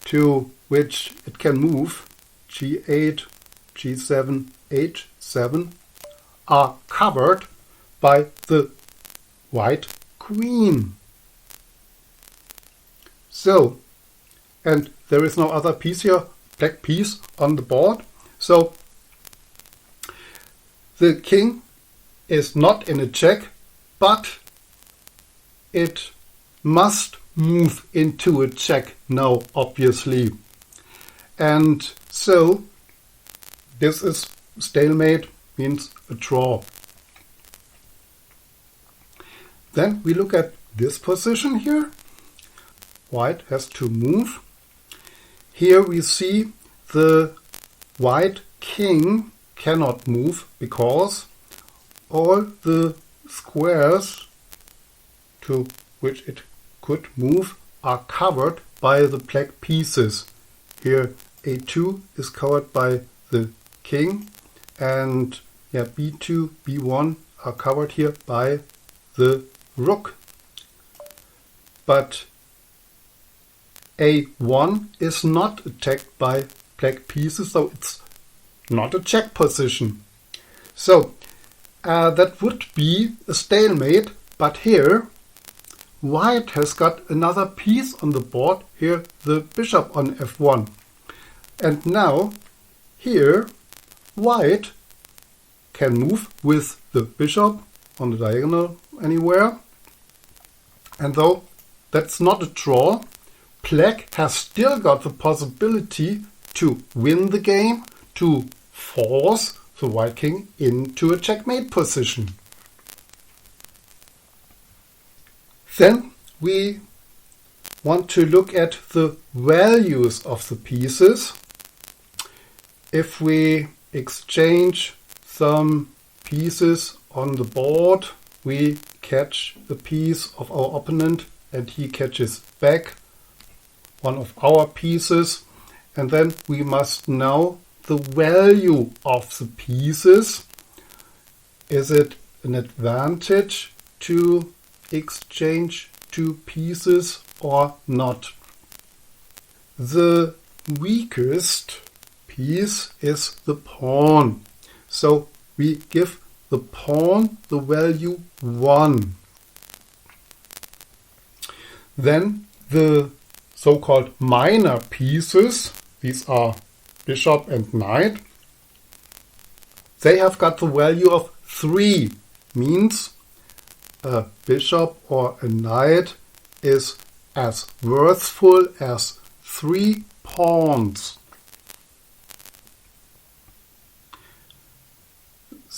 to which it can move, g8, g7, h7, are covered by the white queen. So, and there is no other piece here, black piece on the board. So the king is not in a check, but it must move into a check now, obviously. And so this is stalemate, means a draw. Then we look at this position here. White has to move. Here we see the white king cannot move because all the squares to which it could move are covered by the black pieces. Here a2 is covered by the king, and b2, b1 are covered here by the rook. But a1 is not attacked by black pieces, so it's not a check position. So that would be a stalemate, but here white has got another piece on the board, here the bishop on f1. And now here white can move with the bishop on the diagonal anywhere. And though that's not a draw, black has still got the possibility to win the game, to force the white king into a checkmate position. Then we want to look at the values of the pieces. If we exchange some pieces on the board, we catch a piece of our opponent and he catches back one of our pieces, and then we must know the value of the pieces. Is it an advantage to exchange two pieces or not? The weakest piece is the pawn, so we give the pawn the value 1. Then the so-called minor pieces, these are bishop and knight, they have got the value of 3, means a bishop or a knight is as worthful as 3 pawns.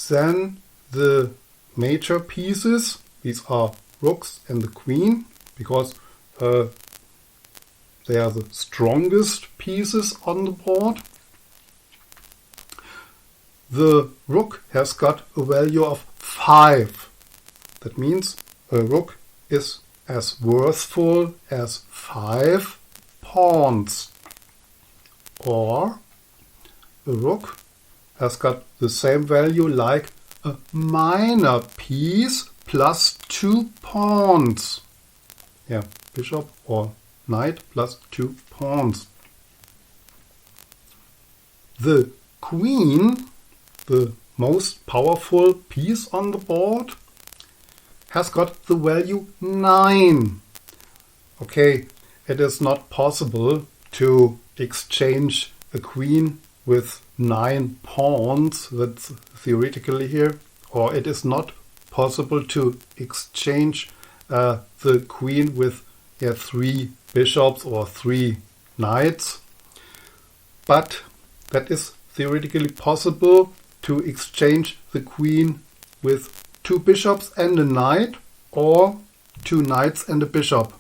Then the major pieces, these are rooks and the queen, because they are the strongest pieces on the board. The rook has got a value of 5. That means a rook is as worthful as 5 pawns. Or a rook has got the same value like a minor piece plus 2 pawns. Yeah, bishop or knight plus 2 pawns. The queen, the most powerful piece on the board, has got the value 9. Okay, it is not possible to exchange a queen with 9 pawns, that's theoretically here, or it is not possible to exchange the queen with 3 bishops or 3 knights, but that is theoretically possible to exchange the queen with 2 bishops and a knight, or 2 knights and a bishop.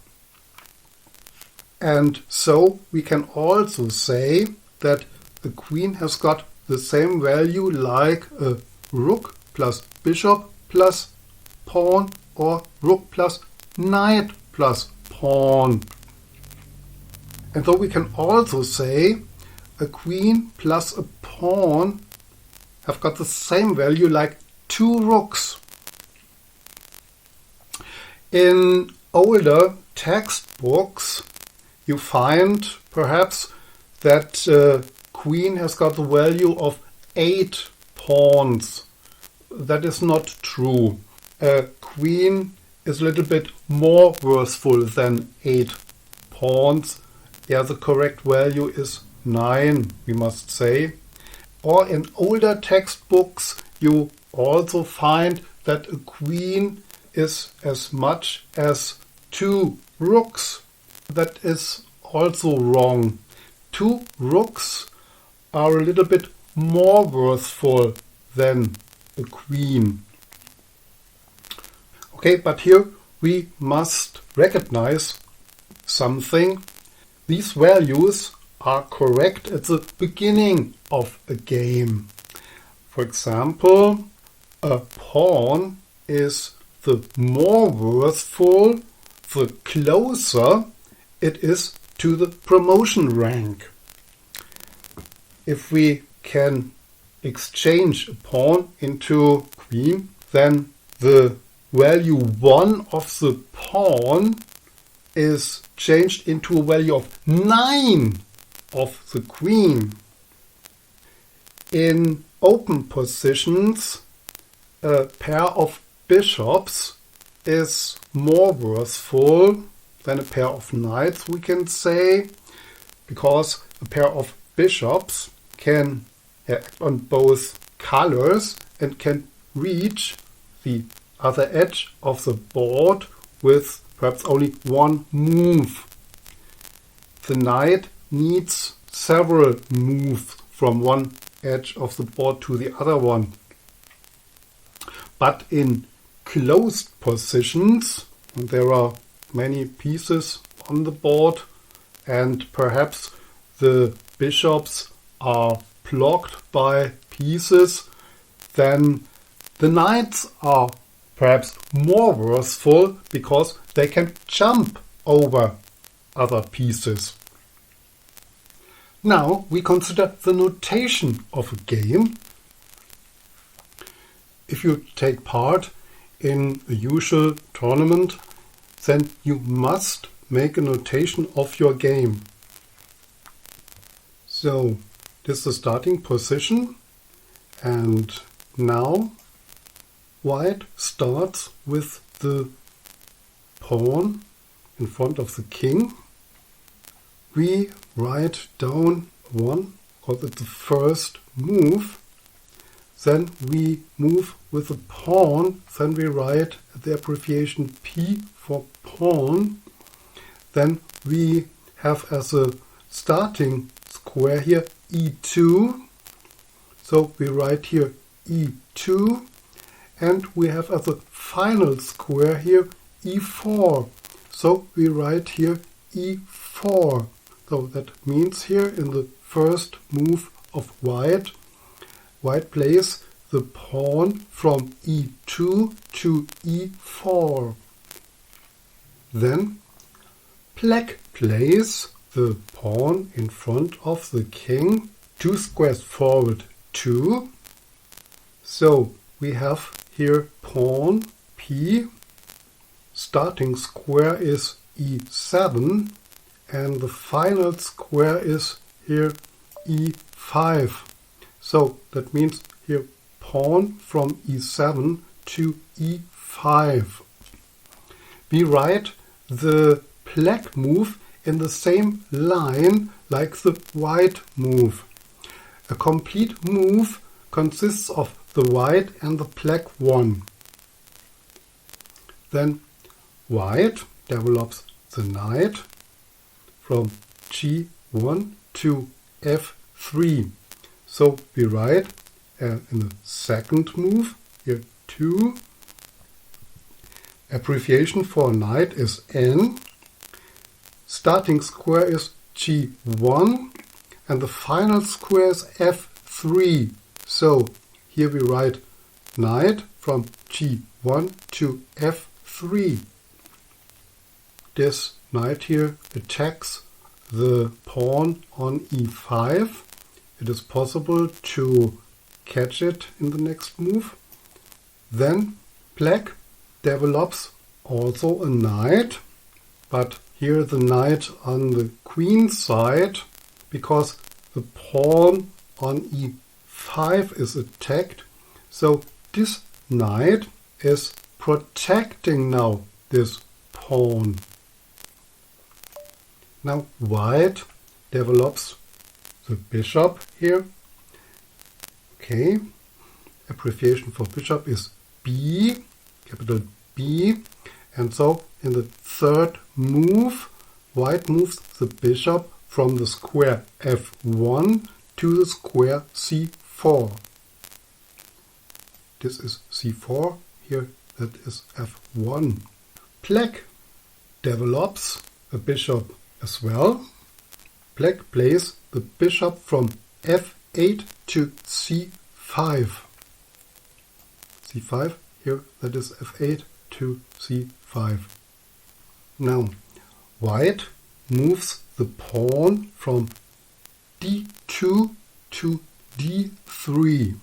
And so we can also say that the queen has got the same value like a rook plus bishop plus pawn, or rook plus knight plus pawn. And so we can also say a queen plus a pawn have got the same value like 2 rooks. In older textbooks you find perhaps that queen has got the value of 8 pawns. That is not true. A queen is a little bit more worthful than 8 pawns. Yeah, the correct value is 9, we must say. Or in older textbooks you also find that a queen is as much as 2 rooks. That is also wrong. 2 rooks are a little bit more worthful than a queen. Okay, but here we must recognize something. These values are correct at the beginning of a game. For example, a pawn is the more worthful the closer it is to the promotion rank. If we can exchange a pawn into queen, then the value 1 of the pawn is changed into a value of 9 of the queen. In open positions, a pair of bishops is more worthful than a pair of knights, we can say, because a pair of bishops can act on both colors and can reach the other edge of the board with perhaps only one move. The knight needs several moves from one edge of the board to the other one. But in closed positions, and there are many pieces on the board, and perhaps the bishops are blocked by pieces, then the knights are perhaps more worthful because they can jump over other pieces. Now we consider the notation of a game. If you take part in a usual tournament, then you must make a notation of your game. So this is the starting position, and now white starts with the pawn in front of the king. We write down 1 because it's the first move. Then we move with the pawn. Then we write the abbreviation P for pawn. Then we have as a starting square here E2. So we write here E2. And we have as a final square here E4. So we write here E4. So that means here in the first move of white, white plays the pawn from E2 to E4. Then black plays the pawn in front of the king, 2 squares forward 2. So we have here pawn P, starting square is E7, and the final square is here E5. So that means here pawn from E7 to E5. We write the black move in the same line like the white move. A complete move consists of the white and the black one. Then white develops the knight from G1 to F3. So we write in the second move here 2. Abbreviation for knight is N. Starting square is G1 and the final square is F3. So here we write knight from G1 to F3. This knight here attacks the pawn on E5. It is possible to catch it in the next move. Then black develops also a knight, but here the knight on the queen side, because the pawn on E5 is attacked. So this knight is protecting now this pawn. Now white develops the bishop here. Okay, abbreviation for bishop is B, capital B. And so in the third move, white moves the bishop from the square F1 to the square C4. This is C4, here that is F1. Black develops a bishop as well. Black plays the bishop from F8 to C5. C5, here that is F8 to C5. Now, white moves the pawn from D2 to D3.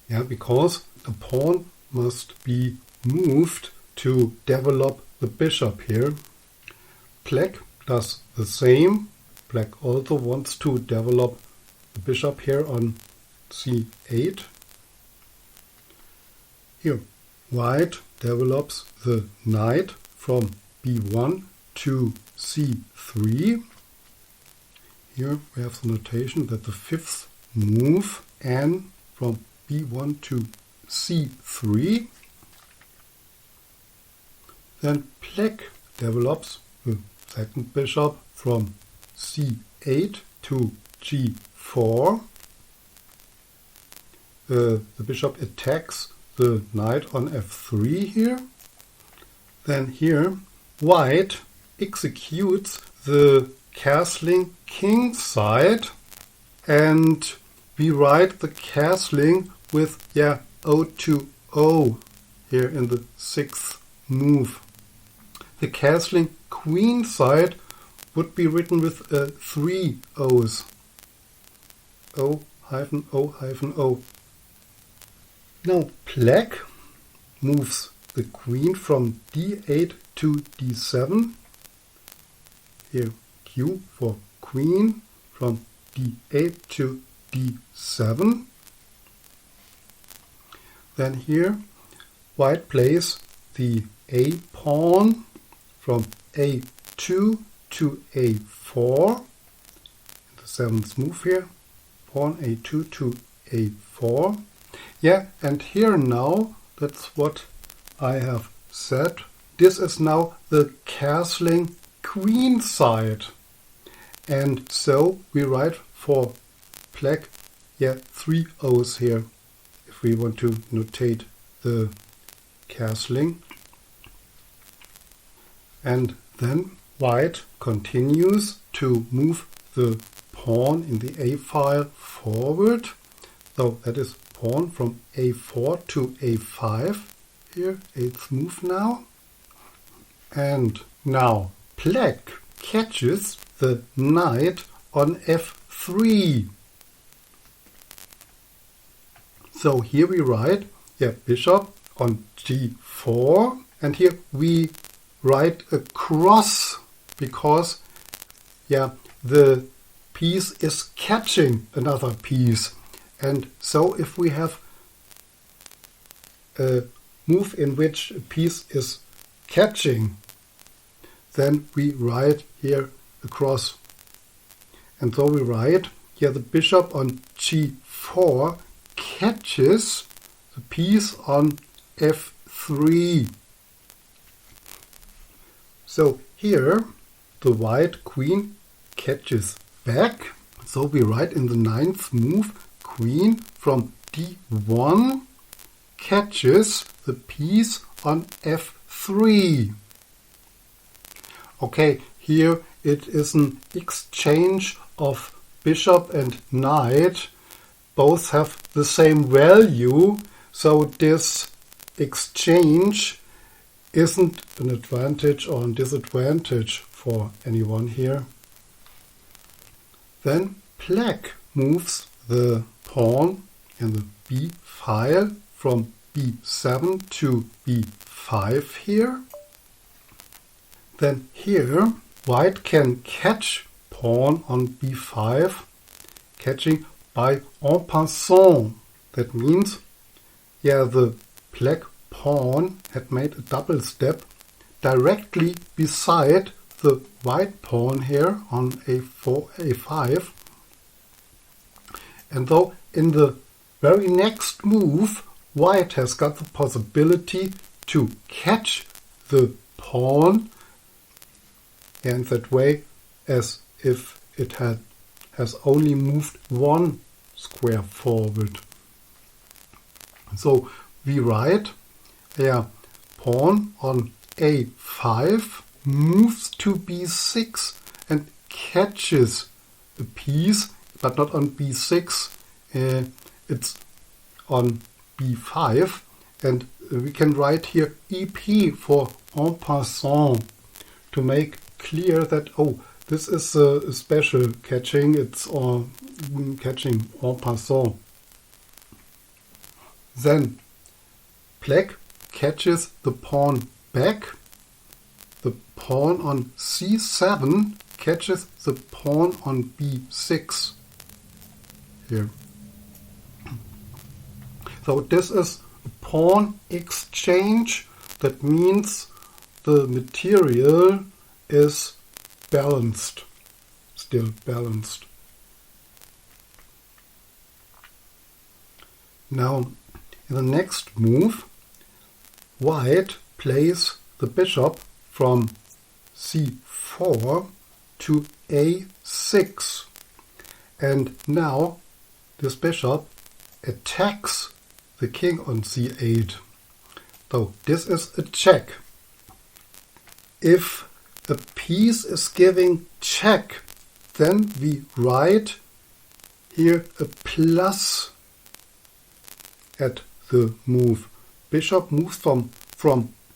Yeah, because the pawn must be moved to develop the bishop here. Black does the same. Black also wants to develop the bishop here on C8. Here, white develops the knight from B1 to C3. Here we have the notation that the fifth move, N, from B1 to C3. Then black develops the second bishop from C8 to g4. The bishop attacks the knight on f3 here. Then here, white executes the castling kingside, and we write the castling with O to O here in the sixth move. The castling queenside would be written with three O's. O hyphen O hyphen O. Now black moves the queen from d8 to d7. Here Q for queen from d8 to d7. Then here white plays the A pawn from a2 to a4. The seventh move here, pawn a2 to a4. And here now, that's what I have said. This is now the castling queenside. And so we write for black, three O's here, if we want to notate the castling. And then white continues to move the pawn in the A file forward. So that is pawn from A4 to A5. Here, eighth move now. And now black catches the knight on F3. So here we write bishop on G4, and here we write a cross because the piece is catching another piece. And so if we have a move in which a piece is catching, then we write here a cross. And so we write the bishop on G4 catches the piece on F3. So here the white queen catches back. So we write in the ninth move, queen from D1 catches the piece on F3. Okay, here it is an exchange of bishop and knight. Both have the same value, so this exchange isn't an advantage or a disadvantage for anyone here. Then black moves the pawn in the B file from B7 to B5 here. Then here white can catch pawn on B5, catching by en passant. That means the black pawn had made a double step directly beside the white pawn here on A4, A5. And though in the very next move, white has got the possibility to catch the pawn in that way, as if it has only moved one square forward. So we write pawn on A5 moves to B6 and catches a piece, but not on B6, it's on B5, and we can write here EP for en passant to make clear that this is a special catching, it's catching en passant. Then black catches the pawn back. The pawn on C7 catches the pawn on B6 here. So this is a pawn exchange. That means the material is balanced, still balanced. Now, in the next move, white plays the bishop from C4 to A6. And now this bishop attacks the king on c8. So this is a check. If a piece is giving check, then we write here a plus at the move. Bishop moves from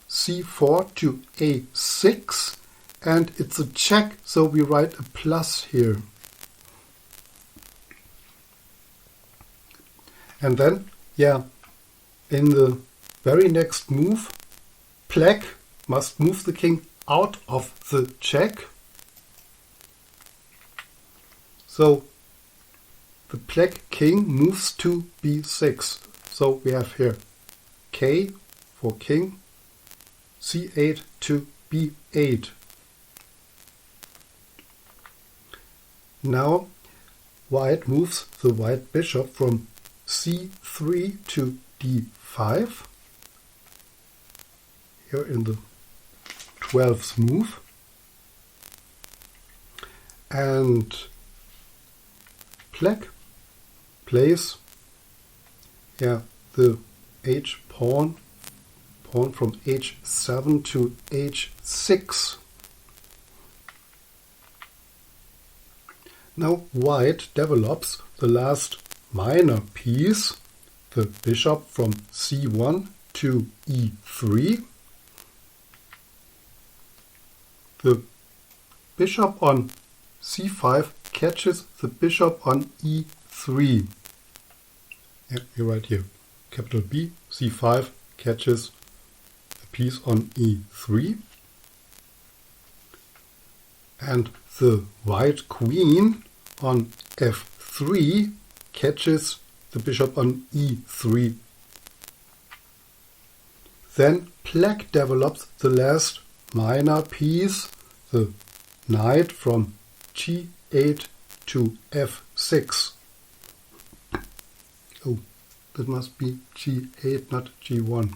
c4 to a6, and it's a check, so we write a plus here. And then, in the very next move, black must move the king out of the check. So the black king moves to b6. So we have here k for king, c8 to b8. Now white moves the white bishop from c3 to d5. Here in the 12th move. And black plays the h pawn from h7 to h6. Now white develops the last minor piece, the bishop from c1 to e3. The bishop on c5 catches the bishop on e3. You're right here. Capital B, c5 catches a piece on e3. And the white queen on f3 catches the bishop on e3. Then black develops the last minor piece, the knight from g8 to f6. Oh, that must be g8, not g1.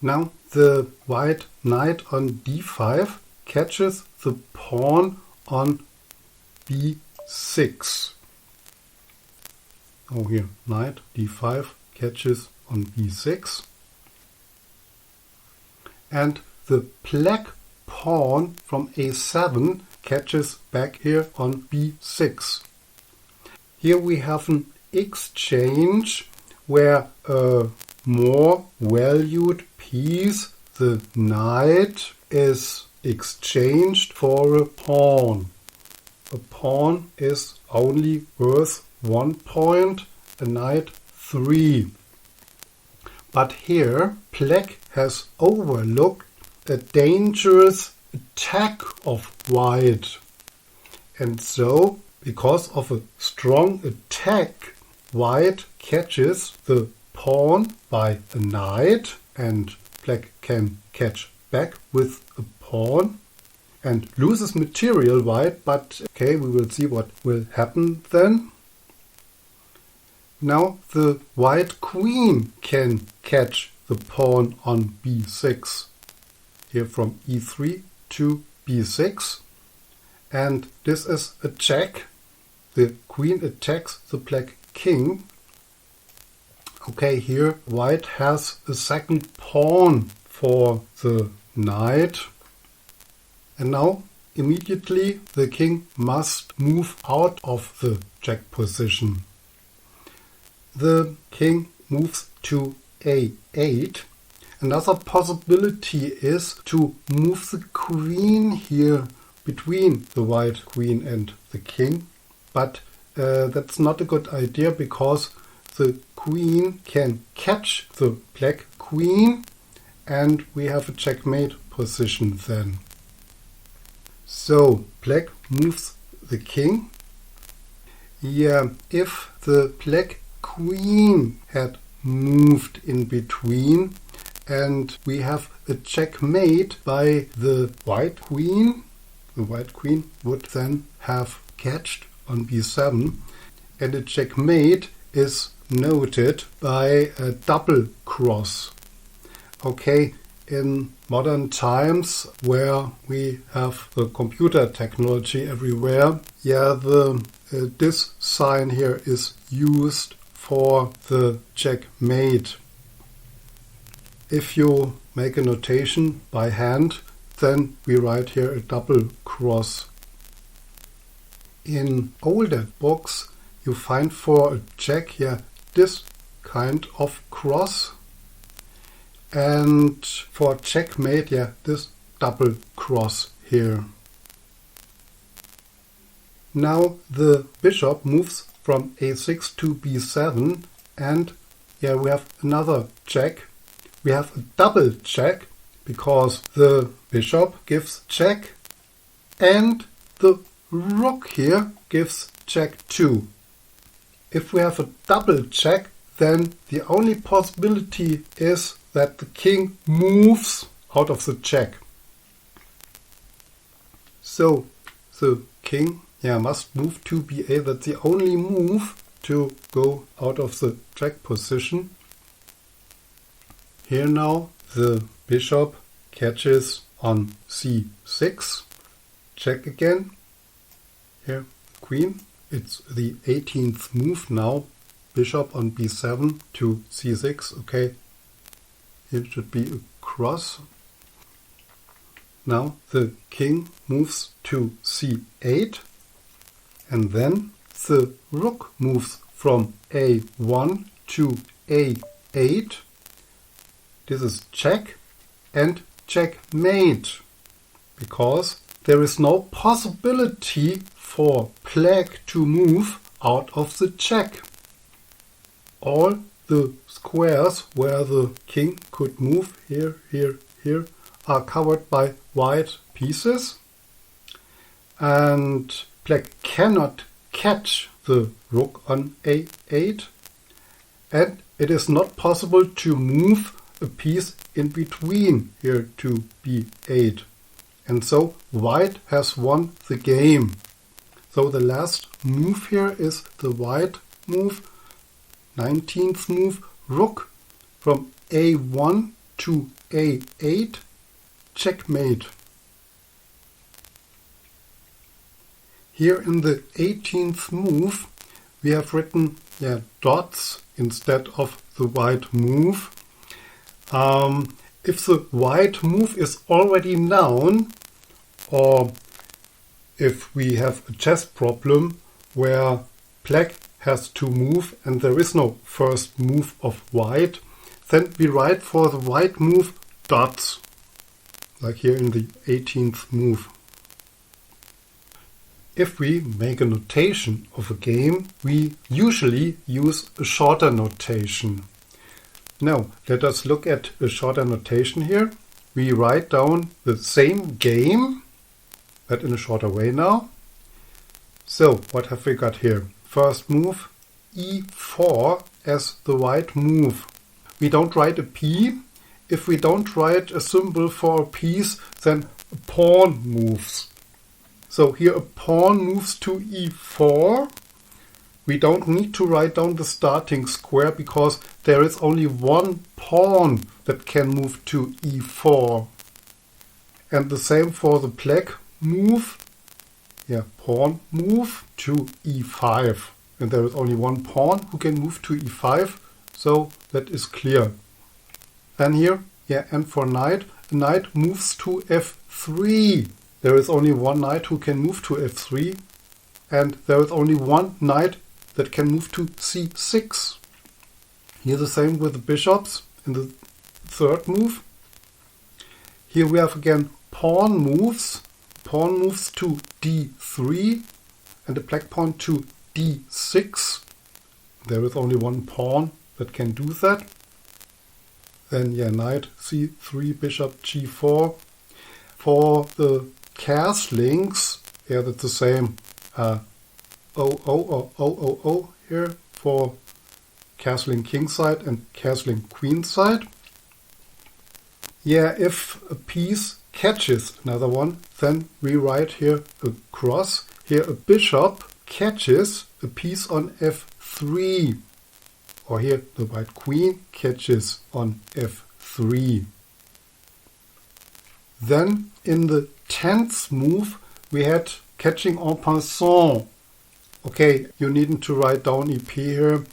Now the white knight on d5 catches the pawn on b6. Oh, here, knight d5 catches on b6. And the black pawn from a7 catches back here on b6. Here we have an exchange where a more valued piece, the knight, is exchanged for a pawn. A pawn is only worth 1 point, a knight 3. But here black has overlooked a dangerous attack of white. And so, because of a strong attack, white catches the pawn by a knight, and black can catch back with a pawn and loses material white, but okay, we will see what will happen then. Now the white queen can catch the pawn on b6, here from e3 to b6, and this is a check. The queen attacks the black king. Okay, here white has a second pawn for the knight. And now immediately the king must move out of the check position. The king moves to a8. Another possibility is to move the queen here between the white queen and the king. But that's not a good idea, because the queen can catch the black queen and we have a checkmate position then. So black moves the king. If the black queen had moved in between and we have a checkmate by the white queen would then have catched on b7, and a checkmate is noted by a double cross. Okay, in modern times where we have the computer technology everywhere, this sign here is used for the checkmate. If you make a notation by hand, then we write here a double cross. In older books, you find for a check here this kind of cross, and for checkmate, this double cross here. Now the bishop moves from a6 to b7, and we have another check. We have a double check because the bishop gives check and the rook here gives check too. If we have a double check, then the only possibility is that the king moves out of the check. So the king must move to b8. That's the only move to go out of the check position. Here now the bishop catches on c6. Check again. Here, queen. It's the 18th move now. Bishop on b7 to c6. Okay. Here should be a cross. Now the king moves to c8. And then the rook moves from a1 to a8. This is check and checkmate, because there is no possibility for black to move out of the check. All the squares where the king could move, here, are covered by white pieces, and black cannot catch the rook on a8, and it is not possible to move a piece in between here to b8. And so white has won the game. So the last move here is the white move, 19th move, rook from a1 to a8, checkmate. Here in the 18th move we have written dots instead of the white move. If the white move is already known, or if we have a chess problem where black has to move and there is no first move of white, then we write for the white move dots, like here in the 18th move. If we make a notation of a game, we usually use a shorter notation. Now, let us look at a shorter notation here. We write down the same game, but in a shorter way now. So, what have we got here? First move, e4 as the white move. We don't write a p. If we don't write a symbol for a piece, then a pawn moves. So here a pawn moves to e4. We don't need to write down the starting square because there is only one pawn that can move to e4. And the same for the black move. Pawn move to e5. And there is only one pawn who can move to e5. So that is clear. Then here, and for knight, the knight moves to f3. There is only one knight who can move to f3. And there is only one knight that can move to c6. Here the same with the bishops in the third move. Here we have again pawn moves. Pawn moves to d3 and the black pawn to d6. There is only one pawn that can do that. Then knight c3, bishop g4. For the castlings, that's the same. O here for castling king side and castling queen side. If a piece catches another one, then we write here a cross. Here a bishop catches a piece on f3. Or here the white queen catches on f3. Then in the 10th move we had catching en passant. Okay, you needn't to write down EP here.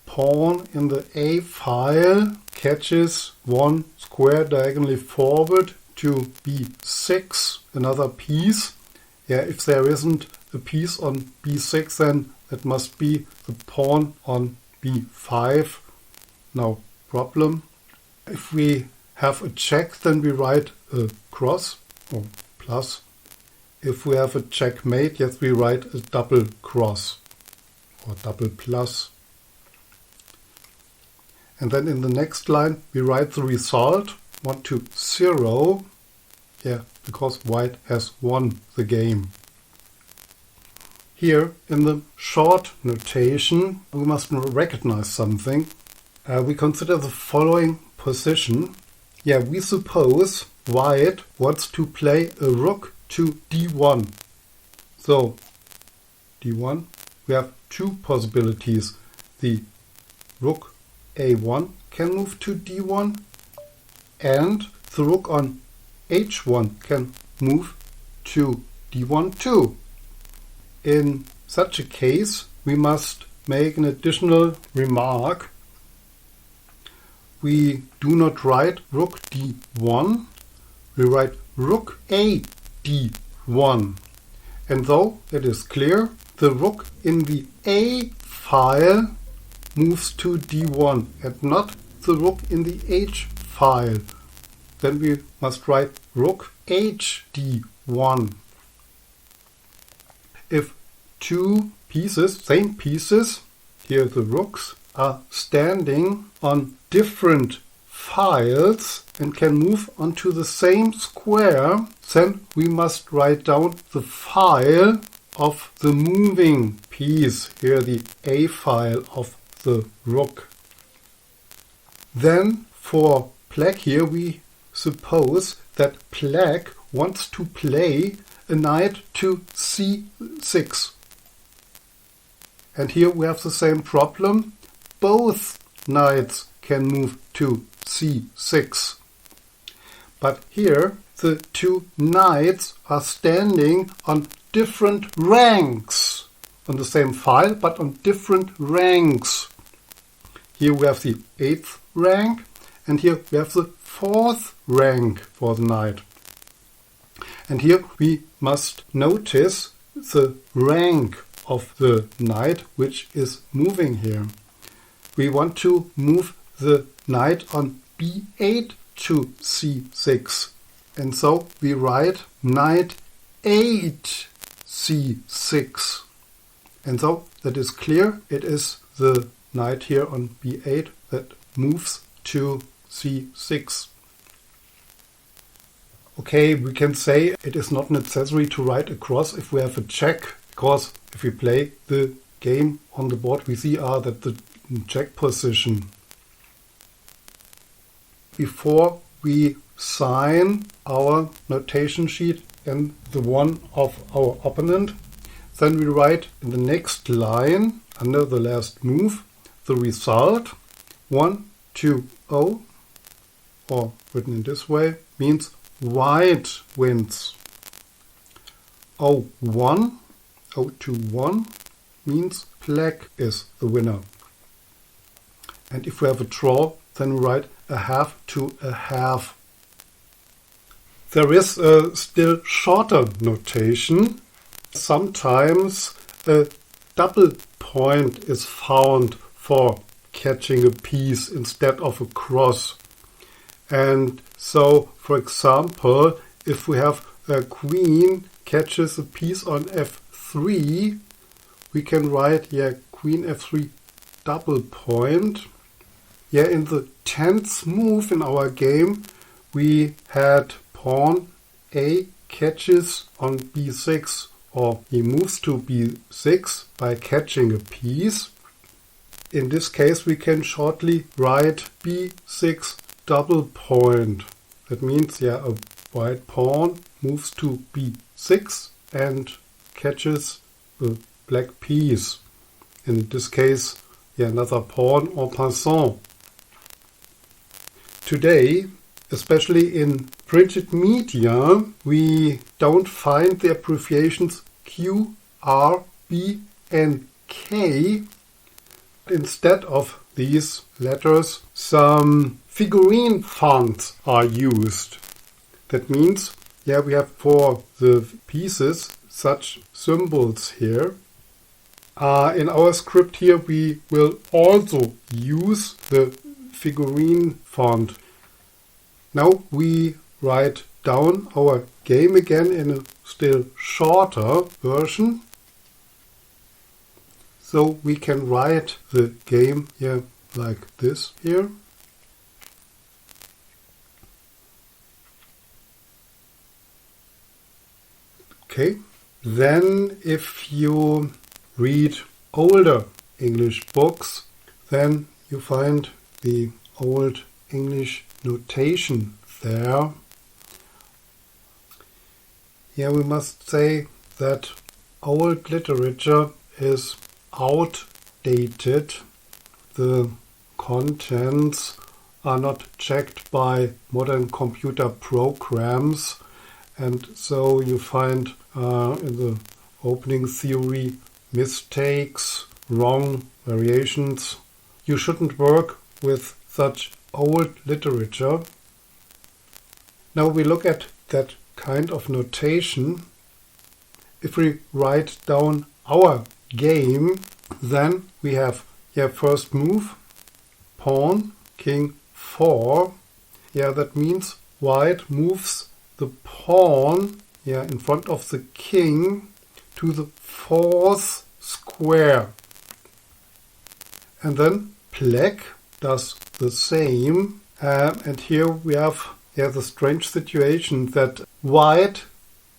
Pawn in the A file catches one square diagonally forward to B6, another piece. Yeah, if there isn't a piece on B6, then it must be the pawn on B5. No problem. If we have a check, then we write a cross or plus. If we have a checkmate, yes, we write a double cross or double plus. And then in the next line, we write the result, 1 to 0. Yeah, because white has won the game. Here in the short notation, we must recognize something. We consider the following position. Yeah, we suppose white wants to play a rook to D1. So, D1, we have two possibilities. The rook A1 can move to D1 and the rook on H1 can move to D1 too. In such a case, we must make an additional remark. We do not write rook D1, we write rook A D1. And though it is clear, the rook in the A file moves to D1 and not the rook in the H file, then we must write rook H D1. If two pieces, same pieces, here the rooks, are standing on different files and can move onto the same square, then we must write down the file of the moving piece, here the A file of the rook. Then for black here we suppose that black wants to play a knight to C6. And here we have the same problem. Both knights can move to C6. But here the two knights are standing on different ranks. On the same file, but on different ranks. Here we have the 8th rank, and here we have the 4th rank for the knight. And here we must notice the rank of the knight which is moving here. We want to move the knight on B8 to C6. And so we write knight 8 C6. And so that is clear, it is the knight here on B8 that moves to C6. Okay, we can say it is not necessary to write a cross if we have a check, because if we play the game on the board we see that the check position. Before we sign our notation sheet and the one of our opponent, then we write in the next line, under the last move, the result. 1, 2, 0, or written in this way, means white wins. 0, 1, 0 to 1 means black is the winner. And if we have a draw, then we write a half to a half. There is a still shorter notation. Sometimes a double point is found for catching a piece instead of a cross. And so, for example, if we have a queen catches a piece on F3, we can write queen F3 double point. In the 10th move in our game, we had pawn A catches on B6, or he moves to B6 by catching a piece. In this case, we can shortly write B6 double point. That means, a white pawn moves to B6 and catches a black piece. In this case, another pawn en passant. Today, especially in printed media, we don't find the abbreviations Q, R, B, and K. Instead of these letters, some figurine fonts are used. That means, we have for the pieces such symbols here. In our script here, we will also use the figurine font. Now we write down our game again in a still shorter version. So we can write the game here like this here. Okay, then if you read older English books, then you find the old English notation there. Here we must say that old literature is outdated. The contents are not checked by modern computer programs, and so you find in the opening theory mistakes, wrong variations. You shouldn't work with such old literature. Now we look at that kind of notation. If we write down our game, then we have first move, pawn, king, 4. That means white moves the pawn in front of the king to the 4th square. And then black does the same. And here we have the strange situation that white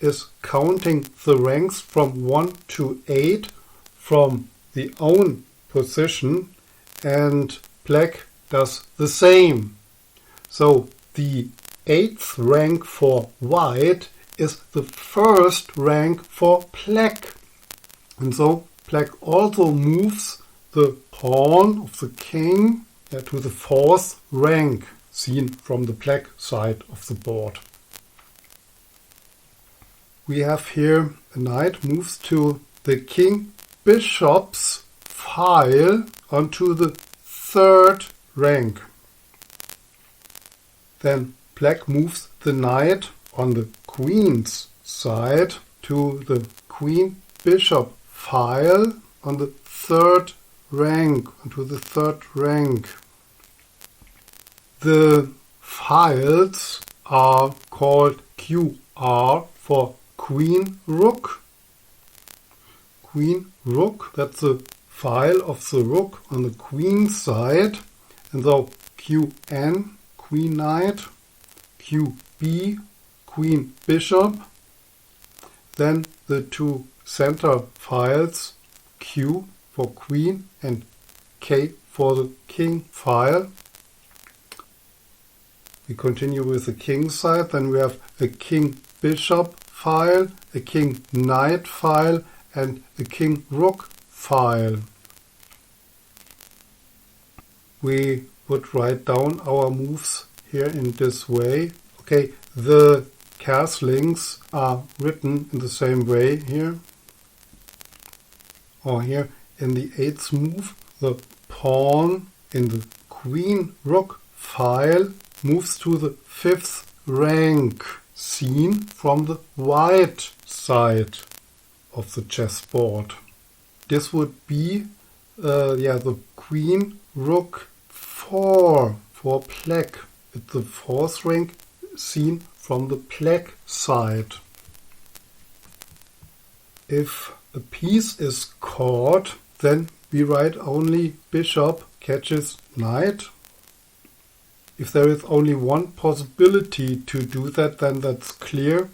is counting the ranks from 1 to 8 from the own position, and black does the same. So the 8th rank for white is the first rank for black. And so black also moves the pawn of the king to the 4th rank, seen from the black side of the board. We have here a knight moves to the king bishop's file onto the 3rd rank. Then black moves the knight on the queen's side to the queen bishop file on the 3rd rank, onto the 3rd rank. The files are called QR for queen rook. Queen rook, that's the file of the rook on the queen side. And so QN, queen knight, QB, queen bishop. Then the two center files, Q for queen and K for the king file. We continue with the king side. Then we have a king bishop file, a king knight file, and a king rook file. We would write down our moves here in this way. Okay, the castlings are written in the same way here. Or here in the 8th move, the pawn in the queen rook file moves to the 5th rank, seen from the white side of the chessboard. This would be the queen rook 4 for black. It's the 4th rank, seen from the black side. If a piece is caught, then we write only bishop catches knight. If there is only one possibility to do that, then that's clear.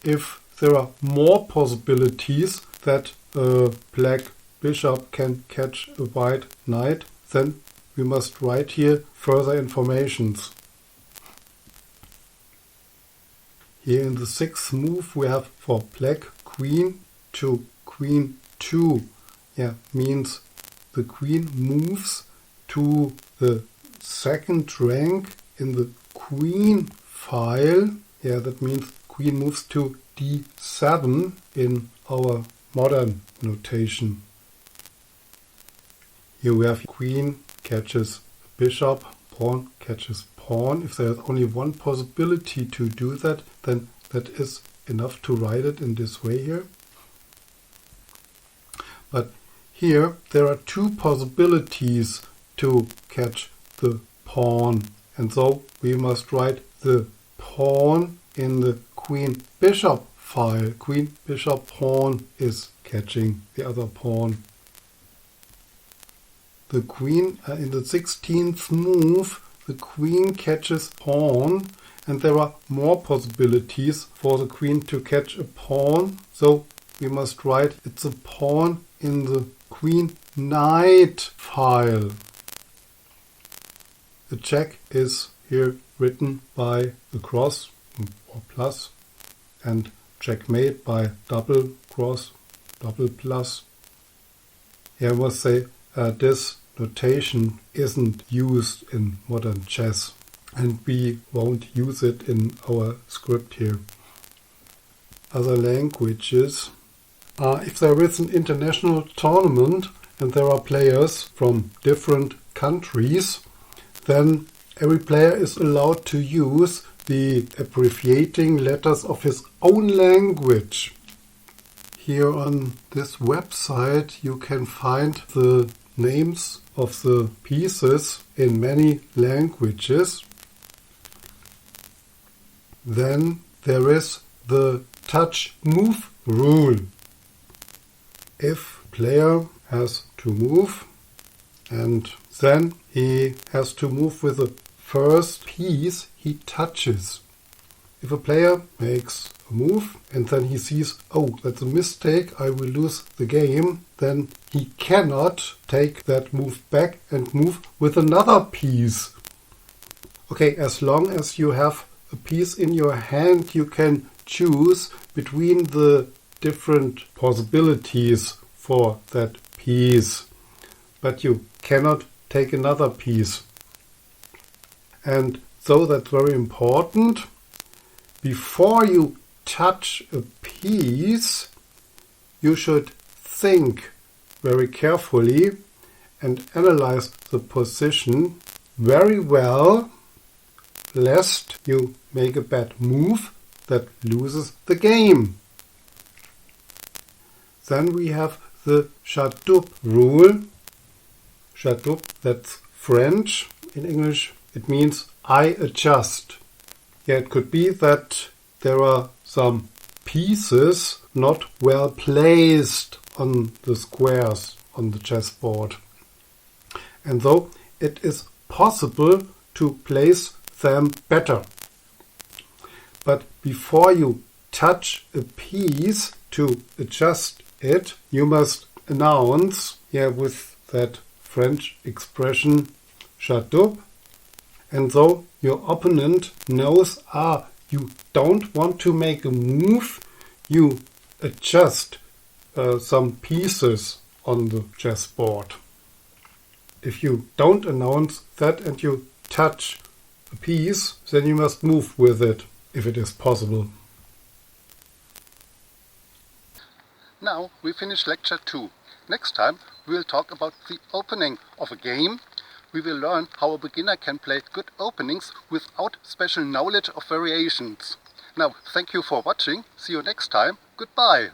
If there are more possibilities that a black bishop can catch a white knight, then we must write here further informations. Here in the 6th move we have for black queen to queen 2. Means the queen moves to the 2nd rank in the queen file. Yeah, that means queen moves to d7 in our modern notation. Here we have queen catches bishop, pawn catches pawn. If there's only one possibility to do that, then that is enough to write it in this way here. But here there are two possibilities to catch the pawn, and so we must write the pawn in the queen bishop file. Queen bishop pawn is catching the other pawn. The queen in the 16th move, the queen catches pawn, and there are more possibilities for the queen to catch a pawn, so we must write it's a pawn in the queen knight file. The check is here written by the cross or plus, and checkmate by double cross, double plus. Here I must say this notation isn't used in modern chess, and we won't use it in our script here. Other languages. If there is an international tournament and there are players from different countries, then every player is allowed to use the abbreviating letters of his own language. Here on this website you can find the names of the pieces in many languages. Then there is the touch move rule. If player has to move, and then he has to move with the first piece he touches. If a player makes a move and then he sees, oh, that's a mistake, I will lose the game, then he cannot take that move back and move with another piece. Okay, as long as you have a piece in your hand, you can choose between the different possibilities for that piece, but you cannot take another piece. And so that's very important. Before you touch a piece, you should think very carefully and analyze the position very well, lest you make a bad move that loses the game. Then we have the Chateau rule. Chateau, that's French. In English it means I adjust. Yeah, it could be that there are some pieces not well placed on the squares on the chessboard. And so it is possible to place them better. But before you touch a piece to adjust it, you must announce, with that French expression, Chateau. And so your opponent knows, you don't want to make a move, you adjust some pieces on the chessboard. If you don't announce that and you touch a piece, then you must move with it, if it is possible. Now we finish lecture 2. Next time we will talk about the opening of a game. We will learn how a beginner can play good openings without special knowledge of variations. Now, thank you for watching. See you next time. Goodbye.